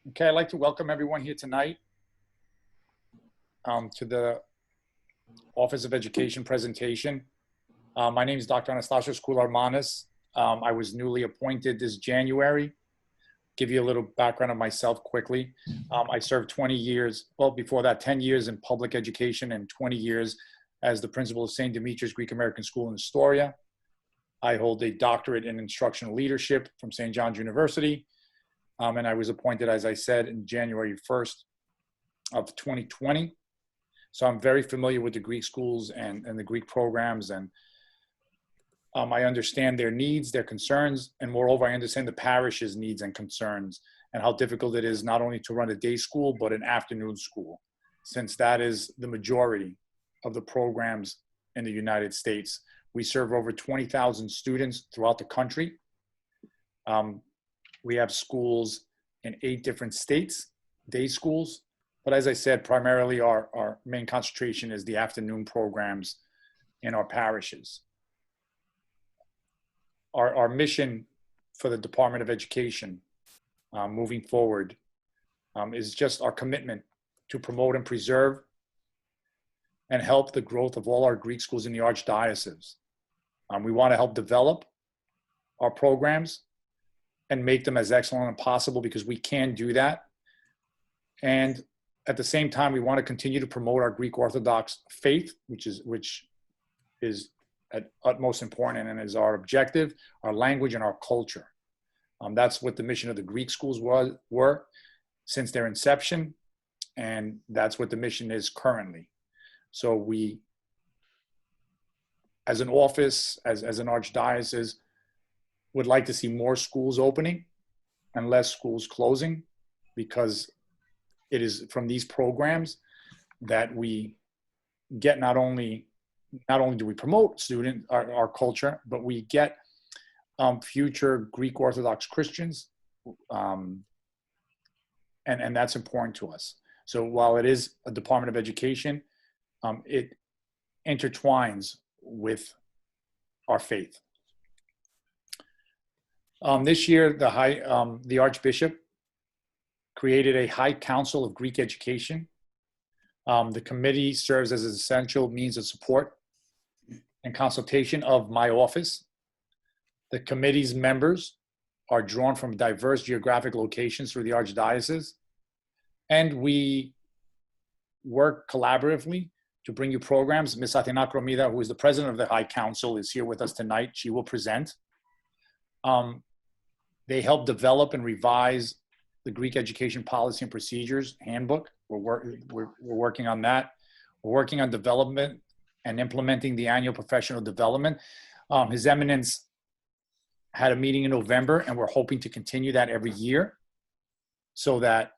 Okay, I'd like to welcome everyone here tonight to the Office of Education presentation. My name is Dr. Anstasios Koularmanis. I was newly appointed this January. Give you a little background of myself quickly. I served 20 years, well, before that, 10 years in public education and 20 years as the principal of St. Demetrios Greek American School in Astoria. I hold a doctorate in instructional leadership from St. John's University. And I was appointed, as I said, in January 1st of 2020. So I'm very familiar with the Greek schools and the Greek programs, and I understand their needs, their concerns, and moreover, I understand the parish's needs and concerns and how difficult it is not only to run a day school, but an afternoon school, since that is the majority of the programs in the United States. We serve over 20,000 students throughout the country. We have schools in 8 different states, day schools. But as I said, primarily our main concentration is the afternoon programs in our parishes. Our mission for the Department of Education moving forward is just our commitment to promote and preserve and help the growth of all our Greek schools in the Archdiocese. We want to help develop our programs and make them as excellent as possible, because we can do that. And at the same time, we want to continue to promote our Greek Orthodox faith, which is at utmost important and is our objective, our language and our culture. That's what the mission of the Greek schools were since their inception, and that's what the mission is currently. So we, as an office, as an archdiocese, would like to see more schools opening and less schools closing, because it is from these programs that we get not only do we promote our culture, but we get future Greek Orthodox Christians, and that's important to us. So while it is a Department of Education, it intertwines with our faith. This year, the Archbishop created a High Council of Greek Education. The committee serves as an essential means of support and consultation of my office. The committee's members are drawn from diverse geographic locations through the Archdiocese, and we work collaboratively to bring you programs. Ms. Athina Kromida, who is the president of the High Council, is here with us tonight. She will present. They help develop and revise the Greek Education Policy and Procedures Handbook. We're working on that. We're working on development and implementing the annual professional development. His Eminence had a meeting in November, and we're hoping to continue that every year so that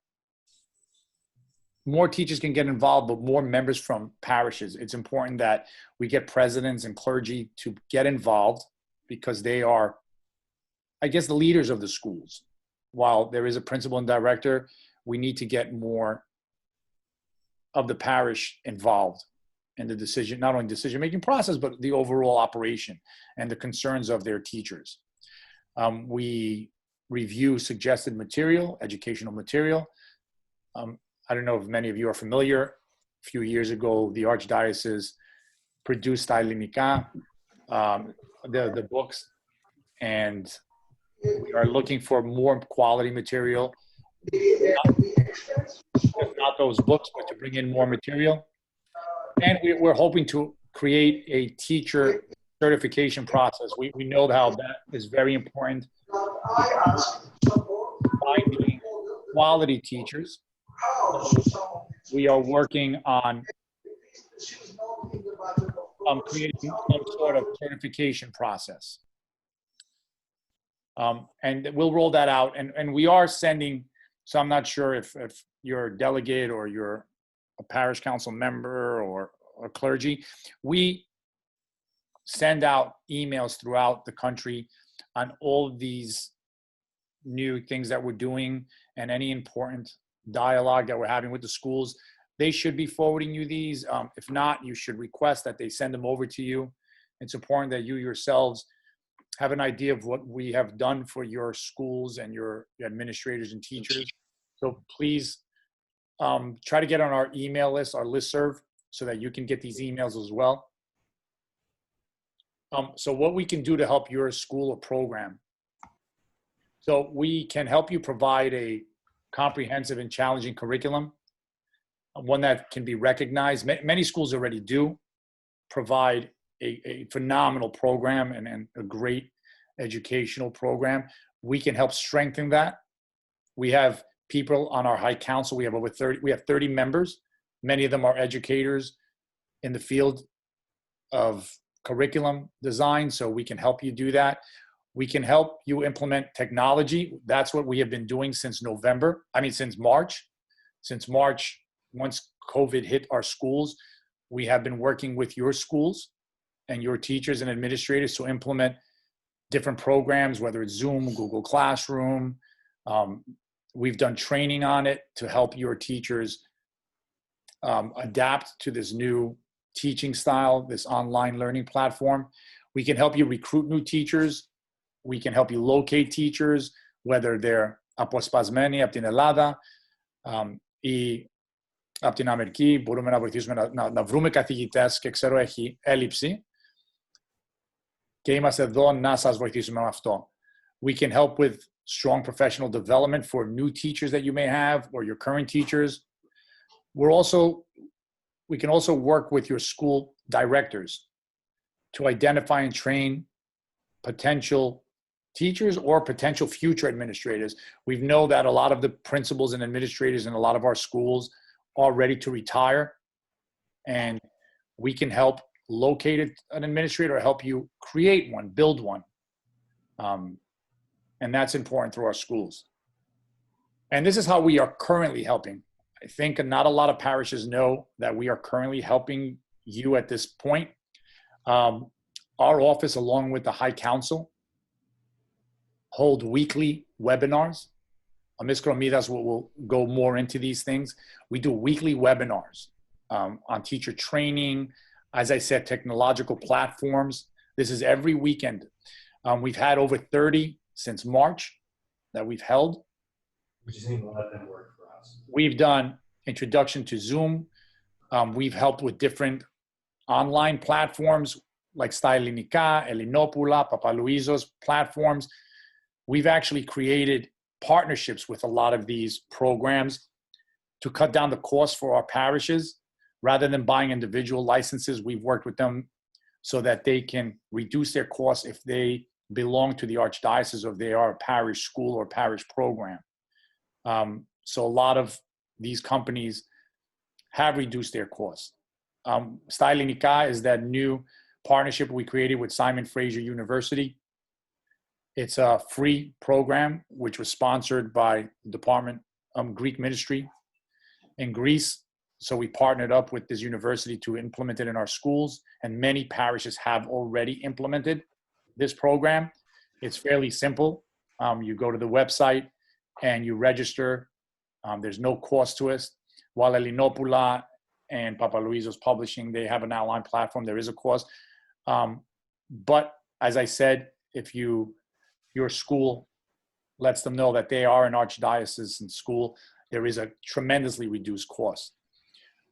more teachers can get involved, but more members from parishes. It's important that we get presidents and clergy to get involved, because they are, I guess, the leaders of the schools. While there is a principal and director, we need to get more of the parish involved in the decision, not only decision-making process, but the overall operation and the concerns of their teachers. We review suggested material, educational material. I don't know if many of you are familiar. A few years ago, the Archdiocese produced Stylinica, the books, and we are looking for more quality material, not those books, but to bring in more material. And we're hoping to create a teacher certification process. We know how that is very important. Finding quality teachers. We are working on creating some sort of certification process. And we'll roll that out. And we are sending, so I'm not sure if you're a delegate or you're a parish council member or a clergy, we send out emails throughout the country on all of these new things that we're doing and any important dialogue that we're having with the schools. They should be forwarding you these. If not, you should request that they send them over to you. It's important that you yourselves have an idea of what we have done for your schools and your administrators and teachers. So please try to get on our email list, our listserv, so that you can get these emails as well. So what we can do to help your school or program. So we can help you provide a comprehensive and challenging curriculum, one that can be recognized. Many schools already do provide a phenomenal program and a great educational program. We can help strengthen that. We have people on our high council. We have over 30 members. Many of them are educators in the field of curriculum design, so we can help you do that. We can help you implement technology. That's what we have been doing since March. Since March, once COVID hit our schools, we have been working with your schools and your teachers and administrators to implement different programs, whether it's Zoom, Google Classroom. We've done training on it to help your teachers adapt to this new teaching style, this online learning platform. We can help you recruit new teachers. We can help you locate teachers, whether they're αποσπασμένοι από την Ελλάδα ή από την Αμερική. Μπορούμε να βοηθήσουμε να βρούμε καθηγητές και ξέρω έχει έλλειψη. Και είμαστε εδώ να σας βοηθήσουμε με αυτό. We can help with strong professional development for new teachers that you may have or your current teachers. We can also work with your school directors to identify and train potential teachers or potential future administrators. We know that a lot of the principals and administrators in a lot of our schools are ready to retire, and we can help locate an administrator or help you create one, build one. And that's important through our schools. And this is how we are currently helping. I think not a lot of parishes know that we are currently helping you at this point. Our office, along with the High Council, hold weekly webinars. Ms. Kromidas will go more into these things. We do weekly webinars on teacher training, as I said, technological platforms. This is every weekend. We've had over 30 since March that we've held. We just need to let them work for us. We've done introduction to Zoom. We've helped with different online platforms like Στα Ελληνικά, Elinopoula, Papalouisos platforms. We've actually created partnerships with a lot of these programs to cut down the cost for our parishes. Rather than buying individual licenses, we've worked with them so that they can reduce their costs if they belong to the Archdiocese or if they are a parish school or parish program. So a lot of these companies have reduced their costs. Στα Ελληνικά is that new partnership we created with Simon Fraser University. It's a free program which was sponsored by the Department of Greek Ministry in Greece. So we partnered up with this university to implement it in our schools, and many parishes have already implemented this program. It's fairly simple. You go to the website and you register. There's no cost to us. While Elinopoula and Papalouisos Publishing, they have an online platform, there is a cost. But as I said, if your school lets them know that they are an archdiocesan school, there is a tremendously reduced cost.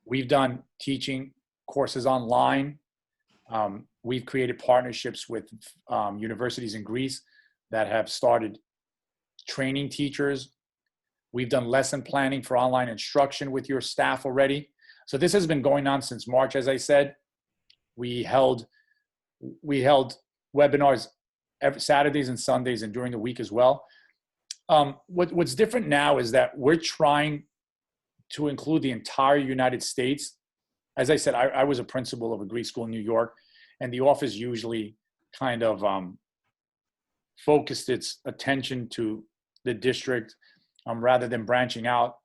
We've done teaching courses online. We've created partnerships with universities in Greece that have started training teachers. We've done lesson planning for online instruction with your staff already. So this has been going on since March, as I said. We held webinars every Saturdays and Sundays and during the week as well. What's different now is that we're trying to include the entire United States. As I said, I was a principal of a Greek school in New York, and the office usually kind of focused its attention to the district rather than branching out.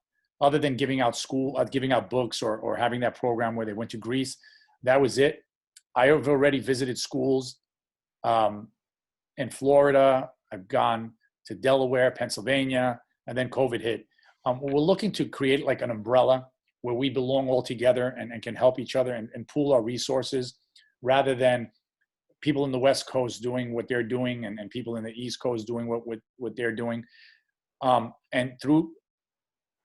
Other than giving out books or having that program where they went to Greece, that was it. I have already visited schools in Florida. I've gone to Delaware, Pennsylvania, and then COVID hit. We're looking to create like an umbrella where we belong all together and can help each other and pool our resources rather than people in the West Coast doing what they're doing, and people in the East Coast doing what they're doing. And through,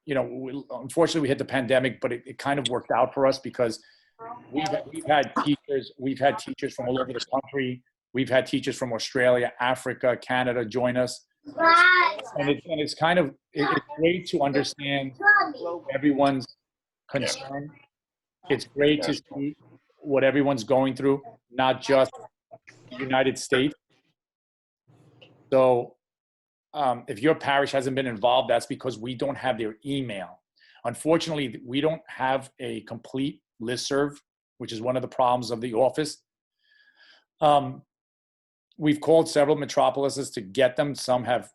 unfortunately we hit the pandemic, but it kind of worked out for us because we've had teachers from all over the country. We've had teachers from Australia, Africa, Canada join us. And it's great to understand everyone's concern. It's great to see what everyone's going through, not just the United States. So if your parish hasn't been involved, that's because we don't have their email. Unfortunately, we don't have a complete listserv, which is one of the problems of the office. We've called several metropolises to get them. Some have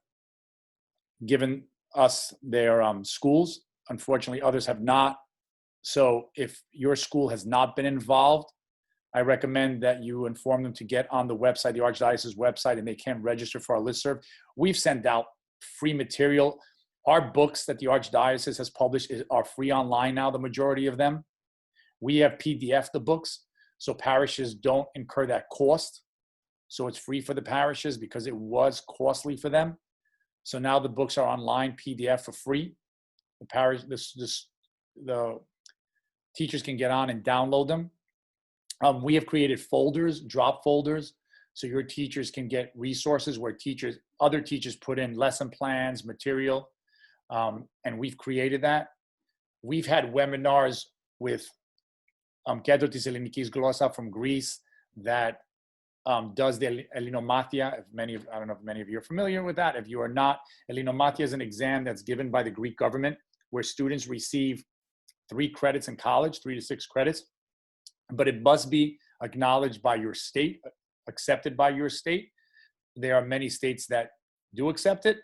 given us their schools. Unfortunately, others have not. So if your school has not been involved, I recommend that you inform them to get on the website, the Archdiocese website, and they can register for our listserv. We've sent out free material. Our books that the Archdiocese has published are free online now, the majority of them. We have PDF the books, so parishes don't incur that cost. So it's free for the parishes because it was costly for them. So now the books are online, PDF for free. The parish, the teachers can get on and download them. We have created folders, drop folders, so your teachers can get resources where other teachers put in lesson plans, material, and we've created that. We've had webinars with Kledro tis Ellinikis Glossa from Greece that does the Ellinomatia. I don't know if many of you are familiar with that. If you are not, Ellinomatia is an exam that's given by the Greek government where students receive 3 credits in college, 3 to 6 credits, but it must be acknowledged by your state, accepted by your state. There are many states that do accept it,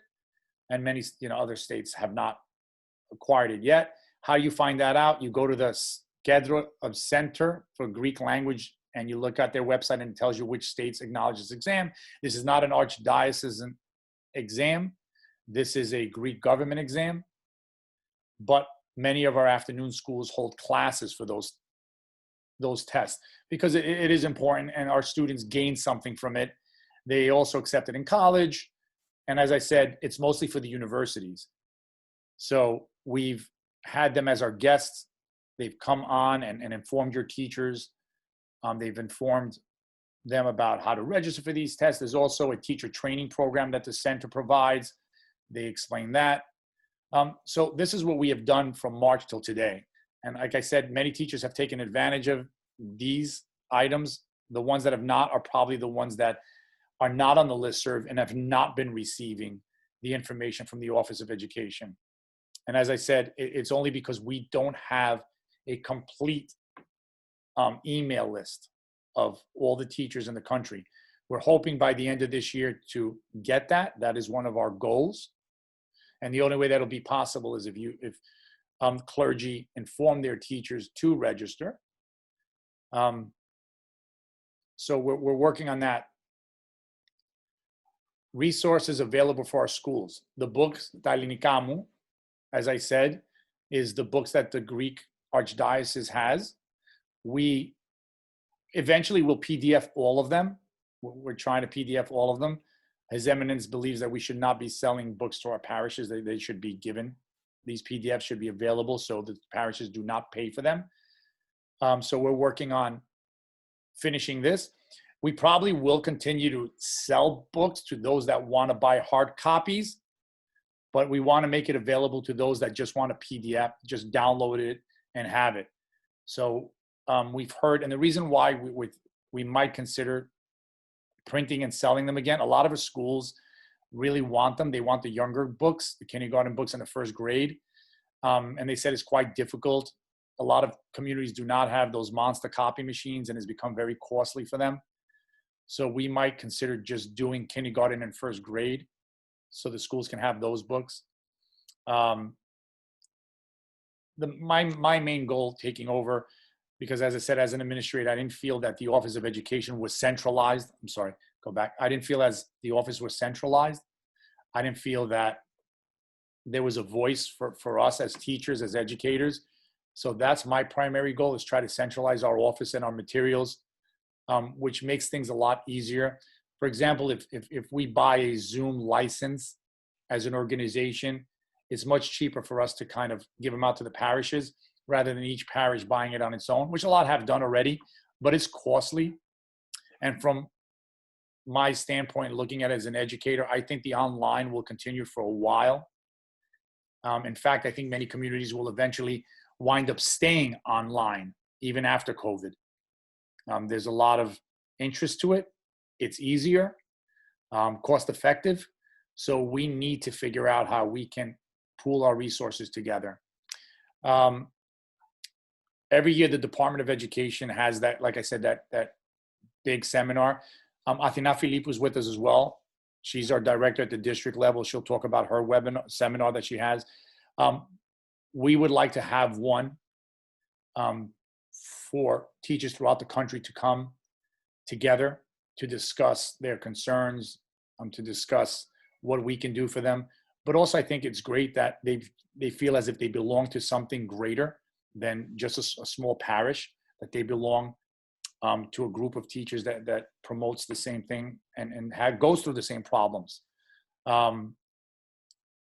and many other states have not acquired it yet. How you find that out? You go to the Kledro of Center for Greek Language, and you look at their website, and it tells you which states acknowledge this exam. This is not an archdiocesan exam. This is a Greek government exam, but many of our afternoon schools hold classes for those tests because it is important, and our students gain something from it. They also accept it in college. And as I said, it's mostly for the universities. So we've had them as our guests. They've come on and informed your teachers. They've informed them about how to register for these tests. There's also a teacher training program that the center provides. They explain that. So this is what we have done from March till today. And like I said, many teachers have taken advantage of these items. The ones that have not are probably the ones that are not on the listserv and have not been receiving the information from the Office of Education. And as I said, it's only because we don't have a complete email list of all the teachers in the country. We're hoping by the end of this year to get that. That is one of our goals. And the only way that'll be possible is if clergy inform their teachers to register. So we're working on that. Resources available for our schools. The books, Ta Ellinika Mu, as I said, is the books that the Greek Archdiocese has. We eventually will PDF all of them. We're trying to PDF all of them. His Eminence believes that we should not be selling books to our parishes. They should be given. These PDFs should be available so that parishes do not pay for them. So we're working on finishing this. We probably will continue to sell books to those that want to buy hard copies, but we want to make it available to those that just want a PDF, just download it and have it. So we've heard, and the reason why we might consider printing and selling them again, a lot of our schools really want them. They want the younger books, the kindergarten books in the first grade. And they said it's quite difficult. A lot of communities do not have those monster copy machines, and it's become very costly for them. So we might consider just doing kindergarten and first grade so the schools can have those books. My main goal taking over, because as I said, as an administrator, I didn't feel that the Office of Education was centralized. I'm sorry, go back. I didn't feel as the office was centralized. I didn't feel that there was a voice for us as teachers, as educators. So that's my primary goal, is try to centralize our office and our materials which makes things a lot easier. For example, if we buy a Zoom license as an organization, it's much cheaper for us to kind of give them out to the parishes rather than each parish buying it on its own, which a lot have done already, but it's costly. And from my standpoint, looking at it as an educator, I think the online will continue for a while. In fact, I think many communities will eventually wind up staying online even after COVID. There's a lot of interest to it. It's easier, cost effective. So we need to figure out how we can pool our resources together. Every year, the Department of Education has that, like I said, that big seminar. Athina Philippe was with us as well. She's our director at the district level. She'll talk about her seminar that she has. We would like to have one for teachers throughout the country to come together to discuss their concerns, to discuss what we can do for them. But also, I think it's great that they feel as if they belong to something greater than just a small parish, that they belong to a group of teachers that promotes the same thing and goes through the same problems.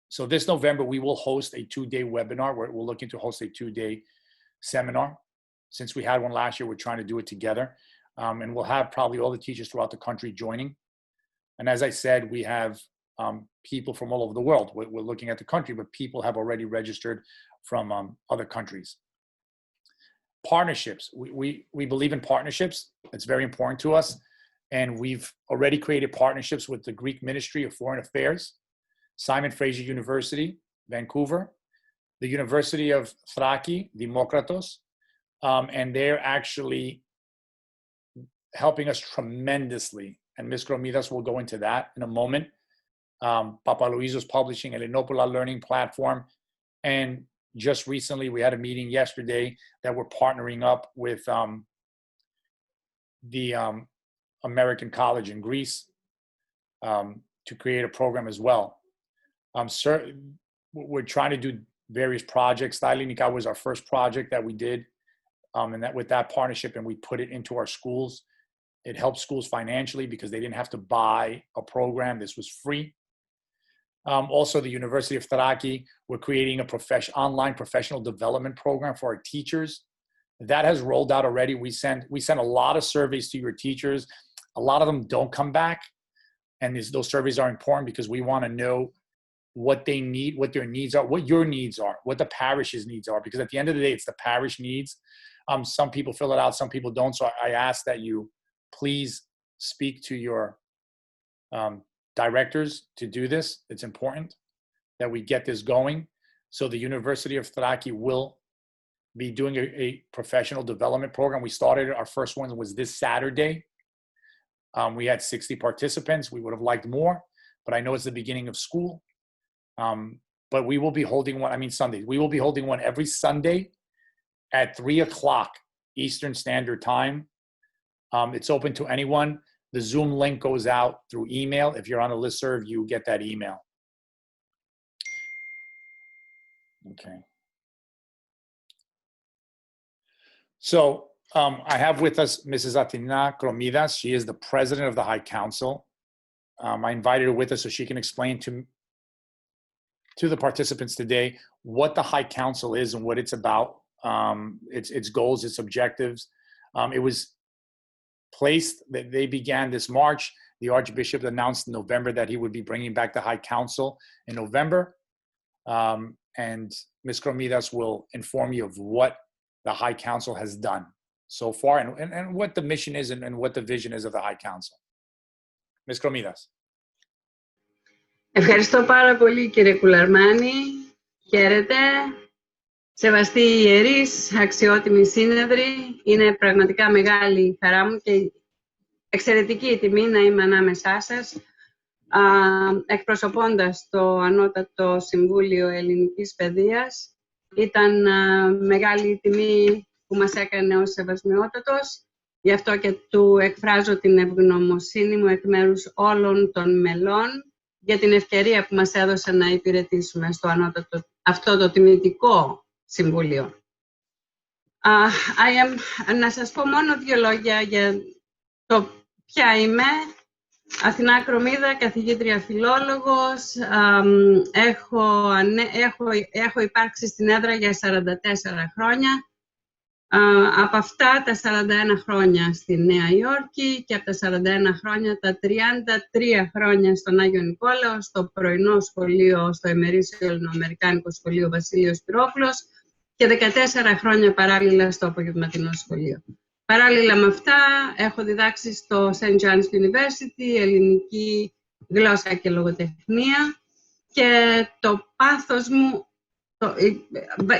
So this November, we will host a 2-day webinar. We're looking to host a 2-day seminar. Since we had one last year, we're trying to do it together. And we'll have probably all the teachers throughout the country joining. And as I said, we have people from all over the world. We're looking at the country, but people have already registered from other countries. Partnerships. We believe in partnerships. It's very important to us. And we've already created partnerships with the Greek Ministry of Foreign Affairs, Simon Fraser University, Vancouver, the University of Thraci, Demetrios, and they're actually helping us tremendously. And Ms. Koularmanis will go into that in a moment. Papa Louiso's publishing Elenopoula Learning Platform. And just recently, we had a meeting yesterday that we're partnering up with the American College in Greece to create a program as well. We're trying to do various projects. Stylinika was our first project that we did, and that with that partnership, and we put it into our schools. It helped schools financially because they didn't have to buy a program. This was free. Also, the University of Thraci, we're creating a online professional development program for our teachers. That has rolled out already. We send a lot of surveys to your teachers. A lot of them don't come back. And those surveys are important because we want to know what they need, what their needs are, what your needs are, what the parish's needs are. Because at the end of the day, it's the parish needs. Some people fill it out, some people don't. So I ask that you please speak to your directors to do this. It's important that we get this going. So the University of Thraci will be doing a professional development program. We started, our first one was this Saturday. We had 60 participants. We would have liked more, but I know it's the beginning of school. But we will be holding one, Sundays. We will be holding one every Sunday at 3:00 Eastern Standard Time. It's open to anyone. The Zoom link goes out through email. If you're on a listserv, you get that email. Okay. So I have with us Mrs. Athina Koularmanis. She is the president of the High Council. I invited her with us so she can explain to the participants today what the High Council is and what it's about, its goals, its objectives. It was placed, that they began this March. The Archbishop announced in November that he would be bringing back the High Council in November. And Ms. Koularmanis will inform you of what the High Council has done so far and what the mission is and what the vision is of the High Council. Ms. Koularmanis. Ευχαριστώ πάρα πολύ, κύριε Κουλαρμάνη. Χαίρετε. Σεβαστοί ιερείς, αξιότιμοι σύνεδροι, είναι πραγματικά μεγάλη χαρά μου και εξαιρετική η τιμή να είμαι ανάμεσά σας, εκπροσωπώντας το Ανώτατο Συμβούλιο Ελληνικής Παιδείας. Ήταν μεγάλη τιμή που μας έκανε ο Σεβασμιότατος, γι' αυτό και του εκφράζω την ευγνωμοσύνη μου εκ μέρους όλων των μελών για την ευκαιρία που μας έδωσε να υπηρετήσουμε στο αυτό το τιμητικό Συμβούλιο. Να σας πω μόνο δύο λόγια για Ποια είμαι? Αθηνά Κρομίδα, καθηγήτρια φιλόλογος. Έχω υπάρξει στην έδρα για 44 χρόνια. Από αυτά τα 41 χρόνια στη Νέα Υόρκη και από τα 41 χρόνια τα 33 χρόνια στον Άγιο Νικόλαο, στο πρωινό σχολείο, στο ημερήσιο ελληνοαμερικάνικο σχολείο Βασίλειος Πυρόπουλος και 14 χρόνια παράλληλα στο απογευματινό σχολείο. Παράλληλα με αυτά έχω διδάξει στο St. John's University ελληνική γλώσσα και λογοτεχνία και το πάθος μου,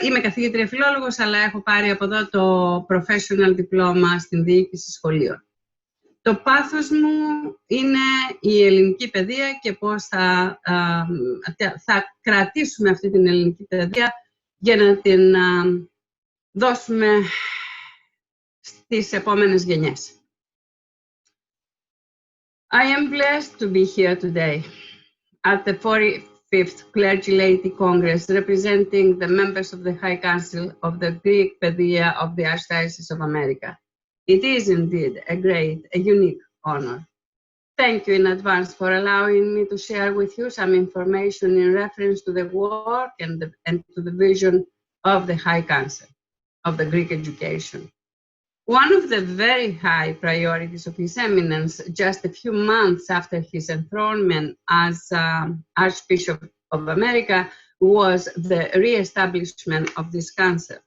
είμαι καθηγήτρια φιλόλογος, αλλά έχω πάρει από εδώ το professional diploma στην διοίκηση σχολείων. Το πάθος μου είναι η ελληνική παιδεία και πώς θα κρατήσουμε αυτή την ελληνική παιδεία για να την δώσουμε στις επόμενες γενιές. I am blessed to be here today at the 45th Clergy Laity Congress representing the members of the High Council of the Greek Pedia of the Archdiocese of America. It is indeed a unique honor. Thank you in advance for allowing me to share with you some information in reference to the work and to the vision of the High Council of the Greek education. One of the very high priorities of His Eminence, just a few months after his enthronement as Archbishop of America, was the re-establishment of this council.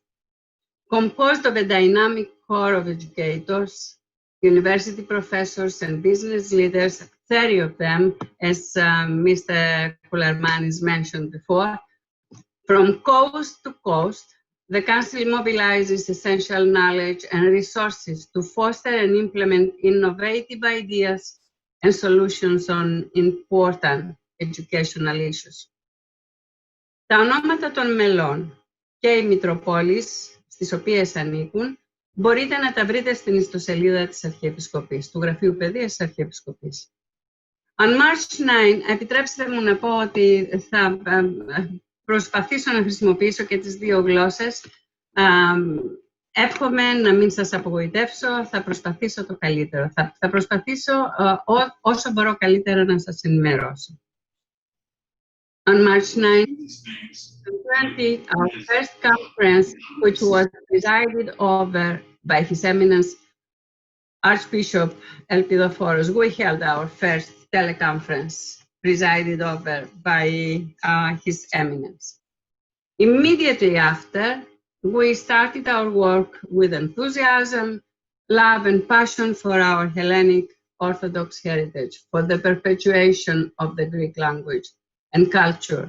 Composed of a dynamic core of educators, university professors and business leaders, 30 of them, as Mr. Koularmanis mentioned before, from coast to coast, the Council mobilizes essential knowledge and resources to foster and implement innovative ideas and solutions on important educational issues. Τα ονόματα των μελών και οι μητροπόλεις στις οποίες ανήκουν μπορείτε να τα βρείτε στην ιστοσελίδα της Αρχιεπισκοπής, του Γραφείου Παιδείας της Αρχιεπισκοπής. On March 9, επιτρέψτε μου να πω ότι θα προσπαθήσω να χρησιμοποιήσω και τις δύο γλώσσες. Εύχομαι να μην σας απογοητεύσω, θα προσπαθήσω το καλύτερο. Θα προσπαθήσω όσο μπορώ καλύτερα να σας ενημερώσω. On March 9, 2020, our first conference, which was presided over by His Eminence Archbishop Elpidoforos, we held our first teleconference presided over by His Eminence. Immediately after, we started our work with enthusiasm, love and passion for our Hellenic Orthodox heritage, for the perpetuation of the Greek language and culture,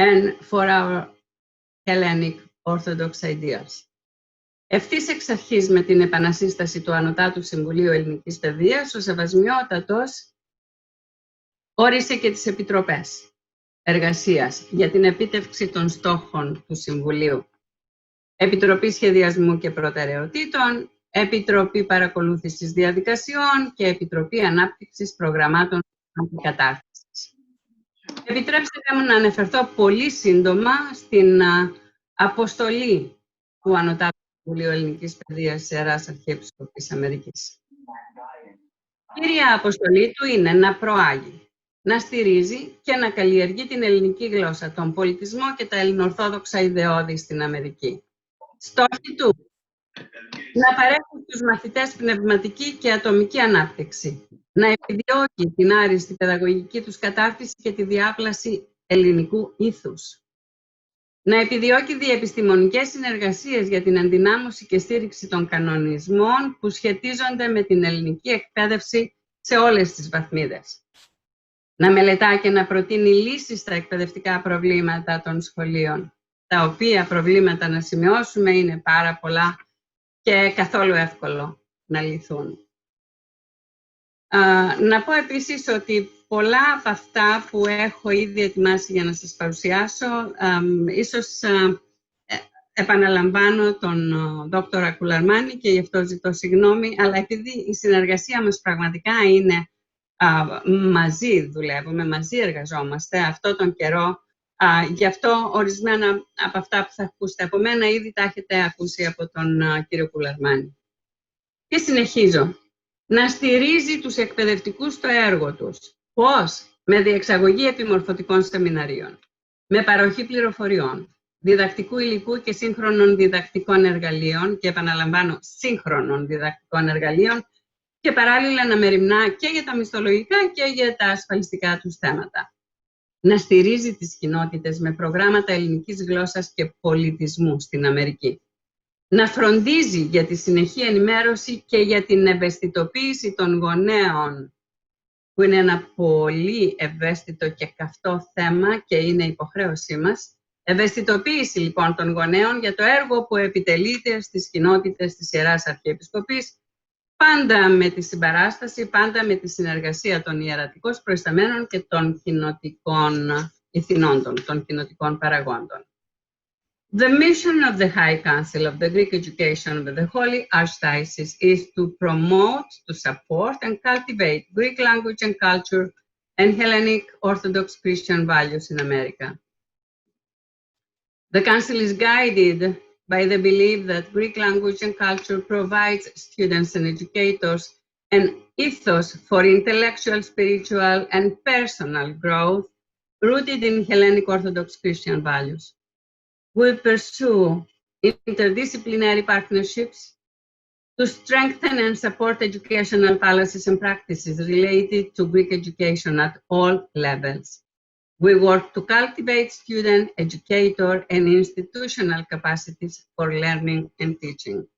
and for our Hellenic Orthodox ideals. Ευθύς εξ αρχής με την επανασύσταση του Ανωτάτου Συμβουλίου Ελληνικής Παιδείας, ο Σεβασμιότατος όρισε και τις επιτροπές εργασίας για την επίτευξη των στόχων του Συμβουλίου. Επιτροπή Σχεδιασμού και Προτεραιοτήτων, Επιτροπή Παρακολούθησης Διαδικασιών και Επιτροπή Ανάπτυξης Προγραμμάτων Αντικατάρτισης. Επιτρέψτε μου να αναφερθώ πολύ σύντομα στην αποστολή του Ανωτάτου Συμβουλίου Ελληνικής Παιδείας της Ιεράς Αρχιεπισκοπής Αμερικής. Η κύρια αποστολή του είναι να προάγει, να στηρίζει και να καλλιεργεί την ελληνική γλώσσα, τον πολιτισμό και τα ελληνοορθόδοξα ιδεώδη στην Αμερική. Στόχοι του: να παρέχουν στους μαθητές πνευματική και ατομική ανάπτυξη, να επιδιώκει την άριστη παιδαγωγική τους κατάρτιση και τη διάπλαση ελληνικού ήθους, να επιδιώκει διεπιστημονικές συνεργασίες για την ενδυνάμωση και στήριξη των κανονισμών που σχετίζονται με την ελληνική εκπαίδευση σε όλες τις βαθμίδες, να μελετά και να προτείνει λύσεις στα εκπαιδευτικά προβλήματα των σχολείων, τα οποία προβλήματα να σημειώσουμε είναι πάρα πολλά και καθόλου εύκολο να λυθούν. Να πω επίσης ότι πολλά από αυτά που έχω ήδη ετοιμάσει για να σας παρουσιάσω, ίσως επαναλαμβάνω τον δόκτορα Κουλαρμάνη και γι' αυτό ζητώ συγγνώμη, αλλά επειδή η συνεργασία μας πραγματικά είναι μαζί δουλεύουμε, μαζί εργαζόμαστε αυτό τον καιρό, γι' αυτό ορισμένα από αυτά που θα ακούσετε από μένα ήδη τα έχετε ακούσει από τον κύριο Κουλαρμάνη. Και συνεχίζω. να στηρίζει τους εκπαιδευτικούς στο έργο τους. Πώς? Με διεξαγωγή επιμορφωτικών σεμιναρίων, με παροχή πληροφοριών, διδακτικού υλικού και σύγχρονων διδακτικών εργαλείων, και επαναλαμβάνω σύγχρονων διδακτικών εργαλείων, και παράλληλα να μεριμνά και για τα μισθολογικά και για τα ασφαλιστικά τους θέματα. Να στηρίζει τις κοινότητες με προγράμματα ελληνικής γλώσσας και πολιτισμού στην Αμερική. Να φροντίζει για τη συνεχή ενημέρωση και για την ευαισθητοποίηση των γονέων, που είναι ένα πολύ ευαίσθητο και καυτό θέμα και είναι υποχρέωσή μας. Ευαισθητοποίηση λοιπόν των γονέων για το έργο που επιτελείται στις κοινότητες της Ιεράς Αρχιεπισκοπής, πάντα με τη συμπαράσταση, πάντα με τη συνεργασία των ιερατικώς προϊσταμένων και των κοινοτικών ηθινόντων, των κοινοτικών παραγόντων. The mission of the High Council of the Greek Education of the Holy Archdiocese is to promote, to support and cultivate Greek language and culture and Hellenic Orthodox Christian values in America. The Council is guided by the belief that Greek language and culture provides students and educators an ethos for intellectual, spiritual, and personal growth rooted in Hellenic Orthodox Christian values. We pursue interdisciplinary partnerships to strengthen and support educational policies and practices related to Greek education at all levels. We work to cultivate student, educator, and institutional capacities for learning and teaching.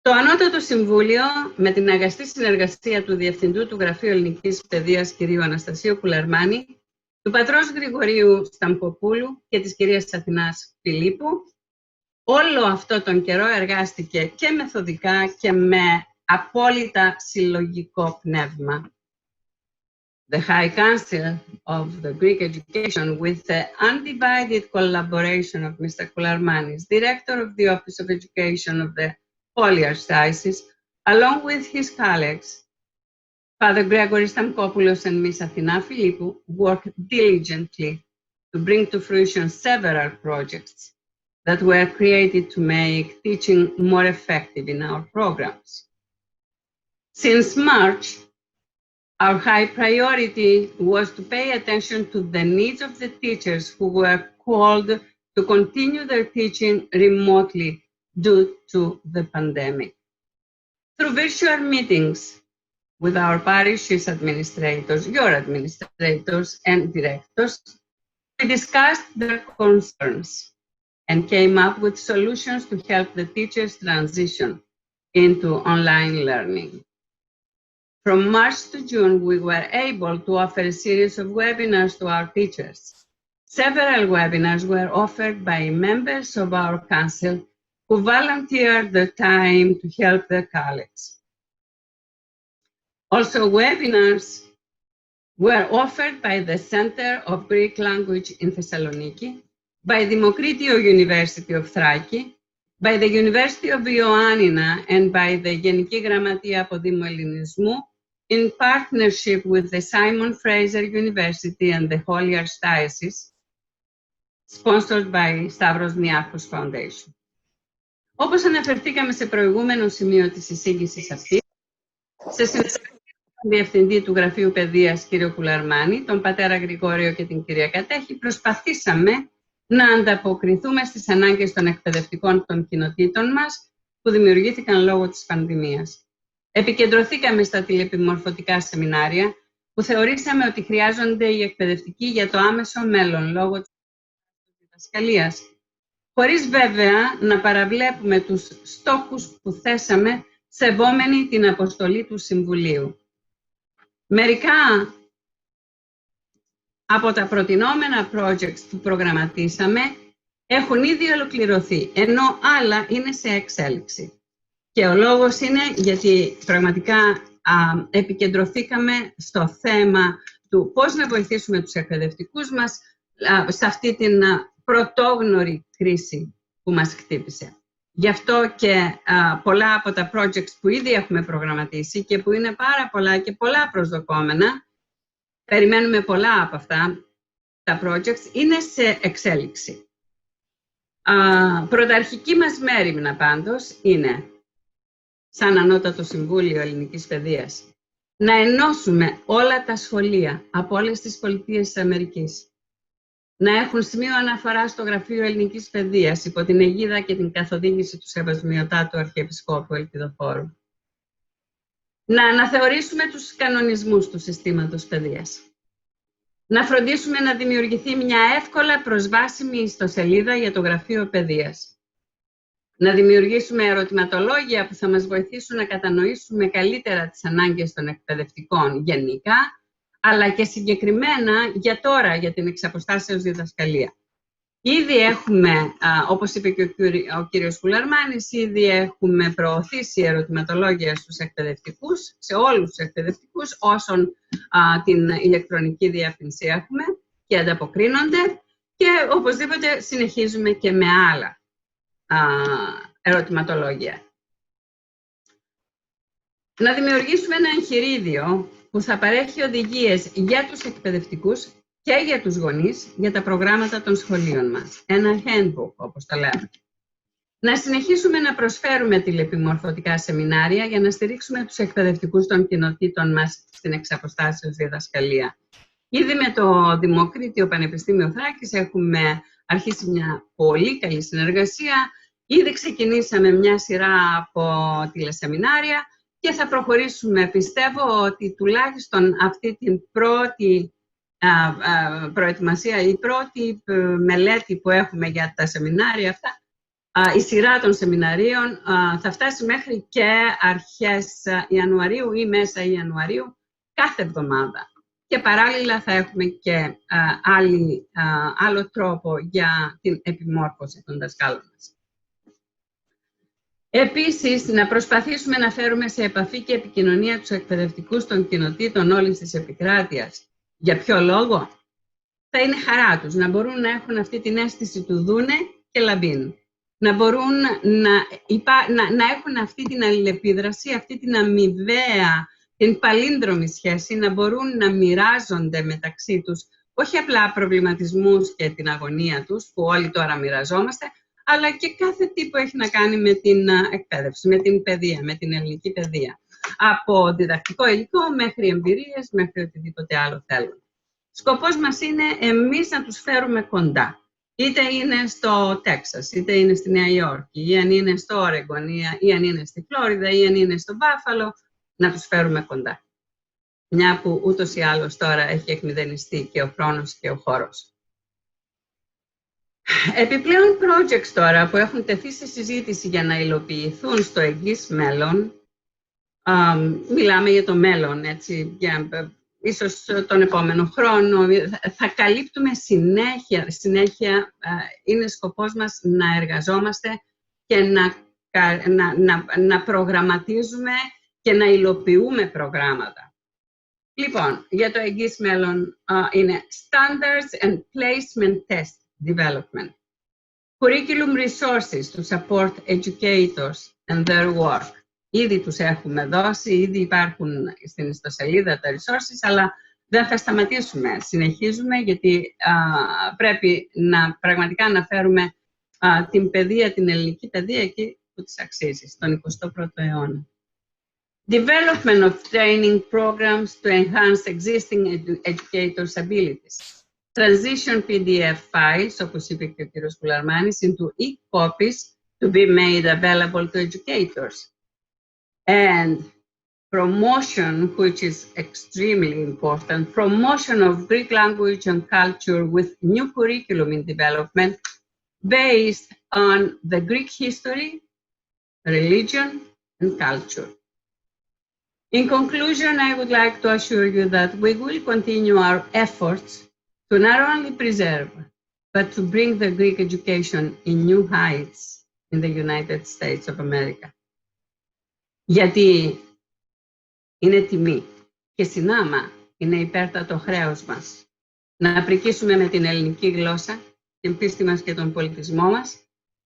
Το Ανώτατο Συμβούλιο, με την αγαστή συνεργασία του Διευθυντού του Γραφείου Ελληνικής Παιδείας, κ. Αναστασίου Κουλαρμάνη, του πατρός Γρηγορίου Σταμποπούλου και της κυρίας Αθηνάς Φιλίππου, όλο αυτό τον καιρό εργάστηκε και μεθοδικά και με απόλυτα συλλογικό πνεύμα. The High Council of the Greek Education, with the undivided collaboration of Mr. Koularmanis, Director of the Office of Education of the Holy Archdiocese, along with his colleagues, Father Gregory Stamkopoulos and Miss Athina Philippou, worked diligently to bring to fruition several projects that were created to make teaching more effective in our programs. Since March, our high priority was to pay attention to the needs of the teachers who were called to continue their teaching remotely due to the pandemic. Through virtual meetings with our parishes administrators, your administrators and directors, we discussed their concerns and came up with solutions to help the teachers transition into online learning. From March to June, we were able to offer a series of webinars to our teachers. Several webinars were offered by members of our council who volunteered their time to help their colleagues. Also, webinars were offered by the Center of Greek Language in Thessaloniki, by Demokritio University of Thraiki, by the University of Ioannina, and by the Γενική Γραμματεία Αποδήμου Ελληνισμού, in partnership with the Simon Fraser University and the Holy Archdiocese, sponsored by Stavros Niarchos Foundation. Όπως αναφερθήκαμε σε προηγούμενο σημείο της εισήγησης αυτής, σε συνεργασία με τον Διευθυντή του Γραφείου Παιδείας, κ. Κουλαρμάνη, τον πατέρα Γρηγόριο και την κυρία Κατέχη, προσπαθήσαμε να ανταποκριθούμε στις ανάγκες των εκπαιδευτικών των κοινοτήτων μας που δημιουργήθηκαν λόγω της πανδημίας. Επικεντρωθήκαμε στα τηλεπιμορφωτικά σεμινάρια που θεωρήσαμε ότι χρειάζονται οι εκπαιδευτικοί για το άμεσο μέλλον λόγω της διδασκαλίας, χωρίς βέβαια να παραβλέπουμε τους στόχους που θέσαμε σεβόμενοι την αποστολή του Συμβουλίου. Μερικά από τα προτινόμενα projects που προγραμματίσαμε έχουν ήδη ολοκληρωθεί, ενώ άλλα είναι σε εξέλιξη. Και ο λόγος είναι γιατί πραγματικά επικεντρωθήκαμε στο θέμα του πώς να βοηθήσουμε τους εκπαιδευτικούς μας σε αυτή την πρωτόγνωρη κρίση που μας χτύπησε. Γι' αυτό και πολλά από τα projects που ήδη έχουμε προγραμματίσει και που είναι πάρα πολλά και πολλά προσδοκόμενα, περιμένουμε πολλά από αυτά τα projects, είναι σε εξέλιξη. Πρωταρχική μας μέριμνα πάντως είναι σαν Ανώτατο Συμβούλιο Ελληνικής Παιδείας, να ενώσουμε όλα τα σχολεία από όλες τις πολιτείες της Αμερικής, να έχουν σημείο αναφορά στο Γραφείο Ελληνικής Παιδείας υπό την αιγίδα και την καθοδήγηση του Σεβασμιωτάτου Αρχιεπισκόπου Ελπιδοφόρου, να αναθεωρήσουμε τους κανονισμούς του συστήματος παιδείας, να φροντίσουμε να δημιουργηθεί μια εύκολα προσβάσιμη ιστοσελίδα για το Γραφείο Παιδείας, να δημιουργήσουμε ερωτηματολόγια που θα μας βοηθήσουν να κατανοήσουμε καλύτερα τις ανάγκες των εκπαιδευτικών γενικά, αλλά και συγκεκριμένα για τώρα, για την εξαποστάσεως διδασκαλία. Ήδη έχουμε, όπως είπε και ο κύριος Κουλαρμάνης, ήδη έχουμε προωθήσει ερωτηματολόγια στους εκπαιδευτικούς, σε όλους τους εκπαιδευτικούς, όσον την ηλεκτρονική διεύθυνση έχουμε και ανταποκρίνονται, και οπωσδήποτε συνεχίζουμε και με άλλα ερωτηματολόγια. Να δημιουργήσουμε ένα εγχειρίδιο που θα παρέχει οδηγίες για τους εκπαιδευτικούς και για τους γονείς για τα προγράμματα των σχολείων μας. Ένα handbook, όπως το λέμε. Να συνεχίσουμε να προσφέρουμε τηλεπιμορφωτικά σεμινάρια για να στηρίξουμε τους εκπαιδευτικούς των κοινοτήτων μας στην εξαποστάσεως διδασκαλία. Ήδη με το Δημοκρίτιο Πανεπιστήμιο Θράκης έχουμε αρχίσει μια πολύ καλή συνεργασία. Ήδη ξεκινήσαμε μια σειρά από τηλεσεμινάρια και θα προχωρήσουμε. Πιστεύω ότι τουλάχιστον αυτή την πρώτη προετοιμασία, η πρώτη μελέτη που έχουμε για τα σεμινάρια αυτά, η σειρά των σεμιναρίων θα φτάσει μέχρι και αρχές Ιανουαρίου ή μέσα Ιανουαρίου κάθε εβδομάδα. Και παράλληλα θα έχουμε και άλλο τρόπο για την επιμόρφωση των δασκάλων μας. Επίσης, να προσπαθήσουμε να φέρουμε σε επαφή και επικοινωνία τους εκπαιδευτικούς των κοινοτήτων όλης της επικράτειας. Για ποιο λόγο? Θα είναι χαρά τους να μπορούν να έχουν αυτή την αίσθηση του δούνε και λαμπίν. Να μπορούν να έχουν αυτή την αλληλεπίδραση, αυτή την αμοιβαία, την παλίνδρομη σχέση, να μπορούν να μοιράζονται μεταξύ τους όχι απλά προβληματισμούς και την αγωνία τους, που όλοι τώρα μοιραζόμαστε, αλλά και κάθε τι που έχει να κάνει με την εκπαίδευση, με την παιδεία, με την ελληνική παιδεία. Από διδακτικό υλικό μέχρι εμπειρίες, μέχρι οτιδήποτε άλλο θέλουν. Σκοπός μας είναι εμείς να τους φέρουμε κοντά. Είτε είναι στο Τέξας, είτε είναι στη Νέα Υόρκη, ή αν είναι στο Όρεγκον, ή αν είναι στη Φλόριδα, ή αν είναι στο Μπάφαλο, να τους φέρουμε κοντά. Μια που ούτως ή άλλως τώρα έχει εκμηδενιστεί και ο χρόνος και ο χώρος. Επιπλέον projects τώρα που έχουν τεθεί σε συζήτηση για να υλοποιηθούν στο εγγύς μέλλον, μιλάμε για το μέλλον, έτσι, ίσως τον επόμενο χρόνο, θα καλύπτουμε συνέχεια είναι σκοπός μας να εργαζόμαστε και να προγραμματίζουμε και να υλοποιούμε προγράμματα. Λοιπόν, για το εγγύς μέλλον είναι Standards and Placement Test Development. Curriculum Resources to support educators and their work. Ήδη τους έχουμε δώσει, ήδη υπάρχουν στην ιστοσελίδα τα resources, αλλά δεν θα σταματήσουμε. Συνεχίζουμε γιατί πρέπει πραγματικά να φέρουμε την παιδεία, την ελληνική παιδεία εκεί που της αξίζει, στον 21ο αιώνα. Development of training programs to enhance existing educators' abilities. Transition PDF files, όπως είπε και ο κύριος Κουλαρμάνης, into e-copies to be made available to educators. And promotion, which is extremely important, promotion of Greek language and culture with new curriculum in development based on the Greek history, religion, and culture. In conclusion, I would like to assure you that we will continue our efforts to not only preserve, but to bring the Greek education in new heights in the United States of America. Γιατί είναι τιμή και συνάμα είναι υπέρτατο χρέος μας να πρικήσουμε με την ελληνική γλώσσα, την πίστη μας και τον πολιτισμό μας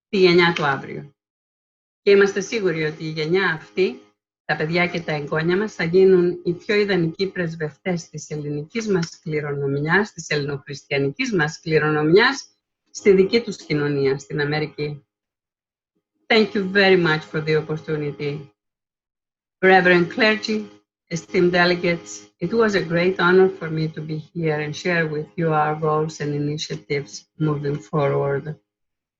τη γενιά του αύριο. Και είμαστε σίγουροι ότι η γενιά αυτή, τα παιδιά και τα εγγόνια μας, θα γίνουν οι πιο ιδανικοί πρεσβευτές της ελληνικής μας κληρονομιάς, της ελληνοχριστιανικής μας κληρονομιάς, στη δική τους κοινωνία, στην Αμερική. Thank you very much for the opportunity Reverend Clergy, esteemed delegates, it was a great honor for me to be here and share with you our goals and initiatives moving forward.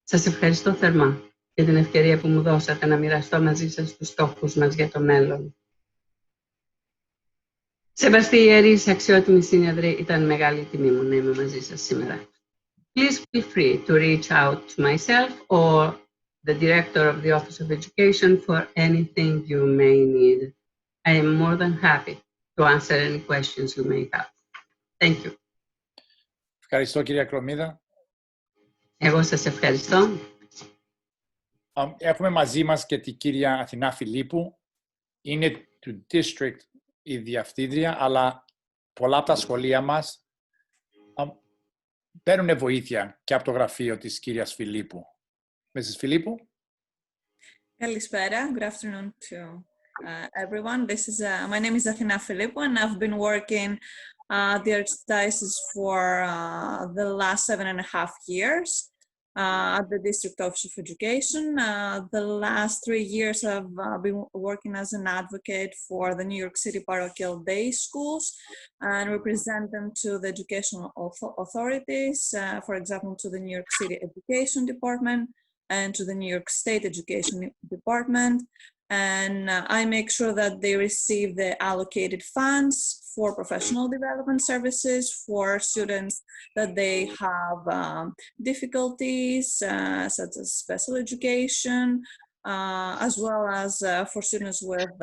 Σας ευχαριστώ θερμά για την ευκαιρία που μου δώσατε να μοιραστώ μαζί σας τους στόχους μας για το μέλλον. Σεβαστοί ιερείς, αξιότιμοι σύνεδροι, ήταν μεγάλη τιμή μου να είμαι μαζί σας σήμερα. Please feel free to reach out to myself or the Director of the Office of Education for anything you may need. I am more than happy to answer any questions you may have. Thank you. Ευχαριστώ, κυρία Κρομίδα. Εγώ σας ευχαριστώ. Έχουμε μαζί μας και την κυρία Αθηνά Φιλίππου. Είναι του District η διευθύντρια, αλλά πολλά από τα σχολεία μας παίρνουν βοήθεια και από το γραφείο της κυρίας Φιλίππου. Mrs. Φιλίππου. Καλησπέρα. Good afternoon to everyone. My name is Athina Filippou, and I've been working at the Archdiocese for the last 7.5 years at the District Office of Education. The last 3 years I've been working as an advocate for the New York City parochial day schools and represent them to the educational authorities, for example, to the New York City Education Department and to the New York State Education Department. And I make sure that they receive the allocated funds for professional development services for students that they have difficulties, such as special education, as well as for students with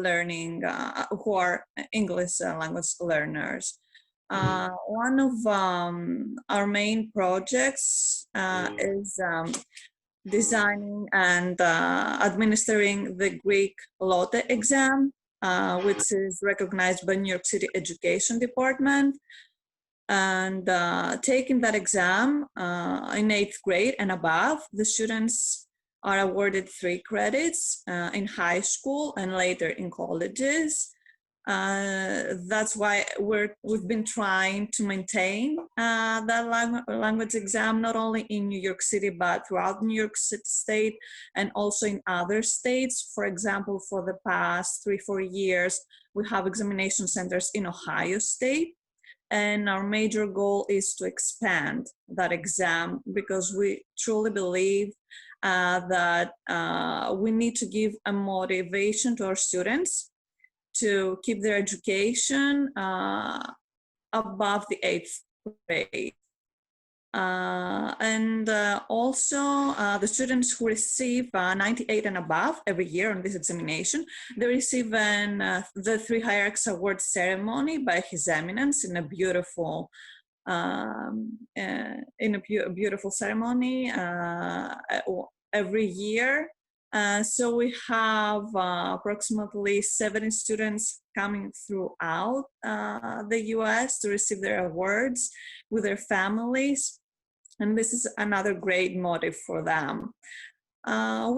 learning, who are English language learners. One of our main projects is designing and administering the Greek Laity exam, which is recognized by New York City Education Department. And taking that exam in 8th grade and above, the students are awarded 3 credits in high school and later in colleges. That's why we've been trying to maintain that language exam, not only in New York City, but throughout New York State and also in other states. For example, for the past 3-4 years, we have examination centers in Ohio State. And our major goal is to expand that exam because we truly believe that we need to give a motivation to our students to keep their education above the 8th grade. And also the students who receive 98 and above every year on this examination, they receive the 3 Hierarchs Award ceremony by His Eminence in a beautiful ceremony every year. So we have approximately 70 students coming throughout the US to receive their awards with their families. And this is another great motive for them.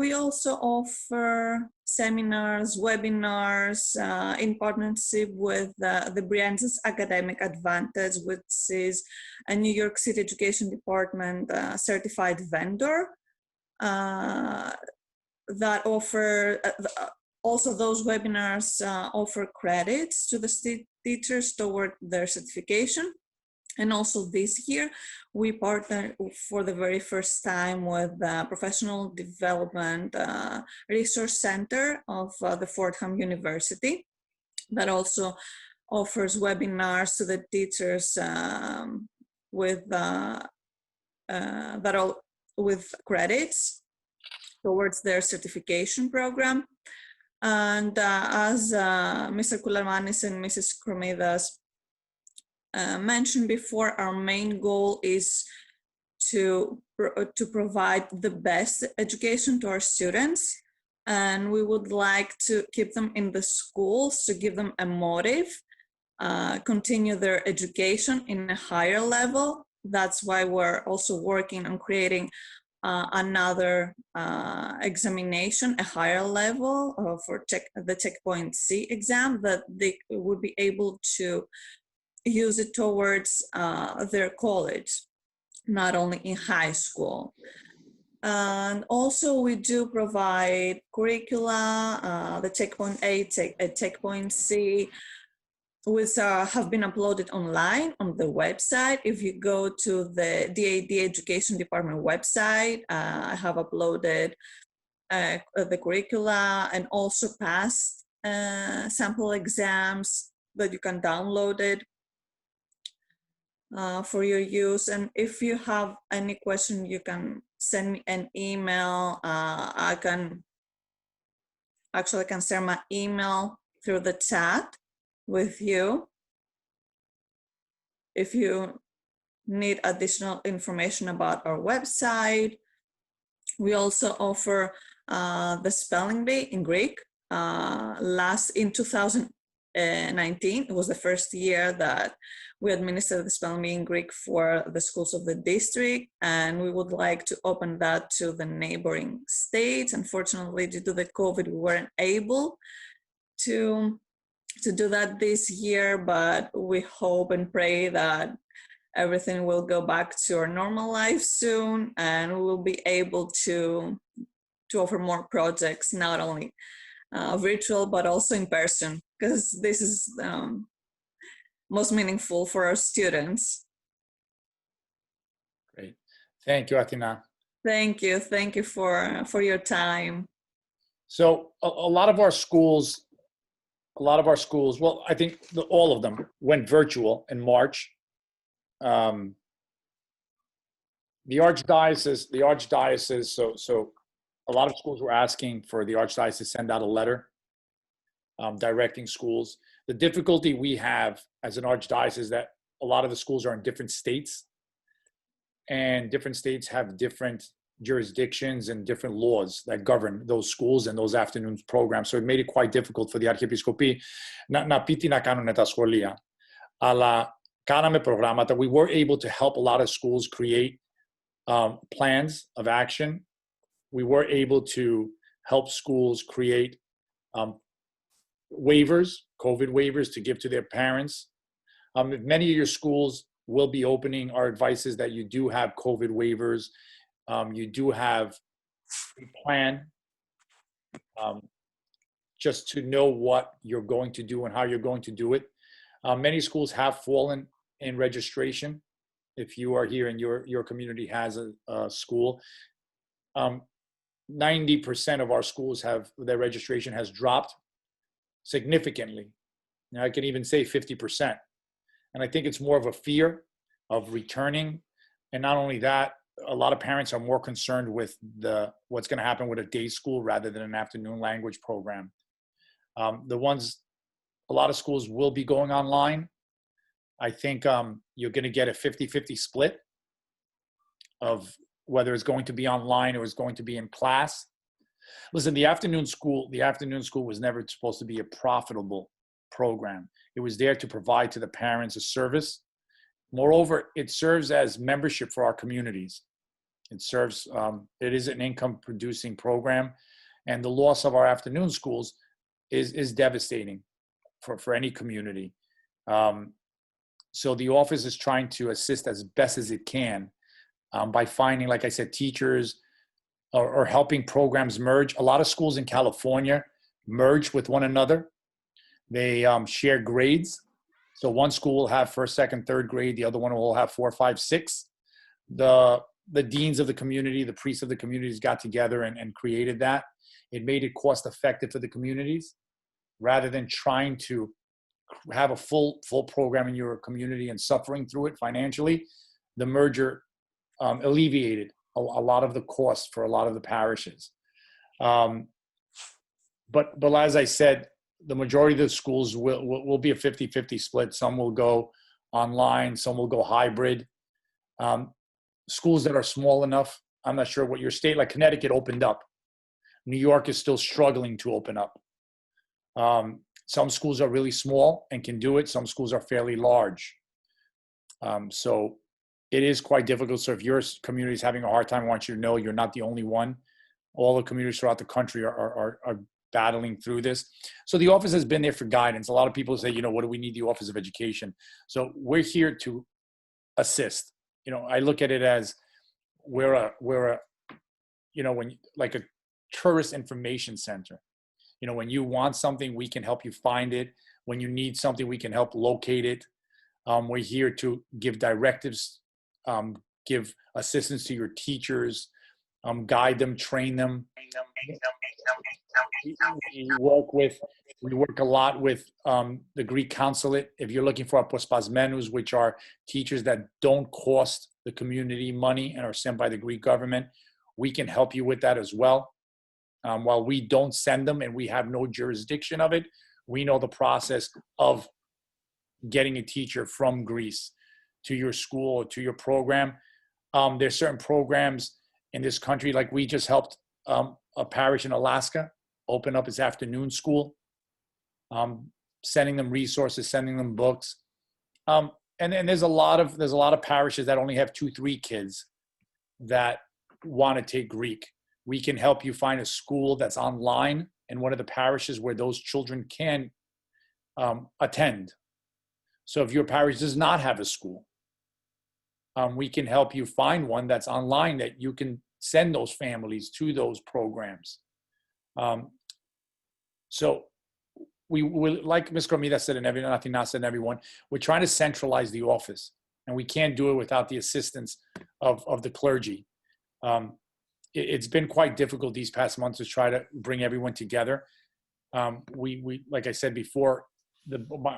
We also offer seminars, webinars in partnership with the Brianza's Academic Advantage, which is a New York City Education Department certified vendor that offer, also those webinars offer credits to the teachers toward their certification. And also this year, we partner for the very first time with the Professional Development Resource Center of the Fordham University that also offers webinars to the teachers with credits towards their certification program. And as Mr. Koularmanis and Mrs. Kromidas mentioned before, our main goal is to provide the best education to our students. And we would like to keep them in the schools to give them a motive, continue their education in a higher level. That's why we're also working on creating another examination, a higher level for the Checkpoint C exam, that they would be able to use it towards their college, not only in high school. And also we do provide curricula, the Checkpoint A, Checkpoint C, which have been uploaded online on the website. If you go to the DAD Education Department website, I have uploaded the curricula and also past sample exams that you can download it for your use. And if you have any question, you can send me an email. I can share my email through the chat with you. If you need additional information about our website, we also offer the spelling bee in Greek. In 2019, it was the first year that we administered the spelling bee in Greek for the schools of the district, and we would like to open that to the neighboring states. Unfortunately, due to the COVID, we weren't able to do that this year, but we hope and pray that everything will go back to our normal life soon, and we will be able to offer more projects, not only virtual, but also in person, because this is most meaningful for our students. Great. Thank you, Athina. Thank you for your time. So a lot of our schools, well, I think all of them went virtual in March. The Archdiocese, so a lot of schools were asking for the Archdiocese to send out a letter directing schools. The difficulty we have as an Archdiocese is that a lot of the schools are in different states, and different states have different jurisdictions and different laws that govern those schools and those afternoon programs. So it made it quite difficult for the Archiepiskopi να πει τι να κάνουν τα σχολεία. Αλλά κάναμε προγράμματα. We were able to help a lot of schools create plans of action. We were able to help schools create waivers, COVID waivers, to give to their parents. If many of your schools will be opening, our advice is that you do have COVID waivers. You do have a plan just to know what you're going to do and how you're going to do it. Many schools have fallen in registration. If you are here and your community has a school, 90% of our schools their registration has dropped significantly. Now I can even say 50%. And I think it's more of a fear of returning. And not only that, a lot of parents are more concerned with what's going to happen with a day school rather than an afternoon language program. A lot of schools will be going online. I think you're going to get a 50-50 split of whether it's going to be online or it's going to be in class. Listen, the afternoon school was never supposed to be a profitable program. It was there to provide to the parents a service. Moreover, it serves as membership for our communities. It is an income producing program, and the loss of our afternoon schools is devastating for any community. So the office is trying to assist as best as it can by finding, like I said, teachers or helping programs merge. A lot of schools in California merge with one another. They share grades. So one school will have first, second, third grade. The other one will have 4, 5, 6. The deans of the community, the priests of the communities got together and created that. It made it cost effective for the communities rather than trying to have a full program in your community and suffering through it financially. The merger alleviated a lot of the costs for a lot of the parishes. But as I said, the majority of the schools will be a 50-50 split. Some will go online, some will go hybrid. Schools that are small enough, I'm not sure what your state, like Connecticut opened up. New York is still struggling to open up. Some schools are really small and can do it. Some schools are fairly large. So it is quite difficult. So if your community is having a hard time, I want you to know you're not the only one. All the communities throughout the country are battling through this. So the office has been there for guidance. A lot of people say, what do we need the Office of Education? So we're here to assist. I look at it as we're a when like a tourist information center. When you want something, we can help you find it. When you need something, we can help locate it. We're here to give directives, give assistance to your teachers, guide them, train them. We work a lot with the Greek consulate. If you're looking for apospasmenus, which are teachers that don't cost the community money and are sent by the Greek government, we can help you with that as well. While we don't send them and we have no jurisdiction of it, we know the process of getting a teacher from Greece to your school or to your program. There's certain programs in this country, like we just helped a parish in Alaska open up its afternoon school, sending them resources, sending them books. And there's a lot of parishes that only have 2-3 kids that want to take Greek. We can help you find a school that's online in one of the parishes where those children can attend. So if your parish does not have a school, we can help you find one that's online that you can send those families to those programs. So we like Ms. Koularmanis said, and Anastasios and everyone, we're trying to centralize the office, and we can't do it without the assistance of the clergy. It's been quite difficult these past months to try to bring everyone together. We like I said before,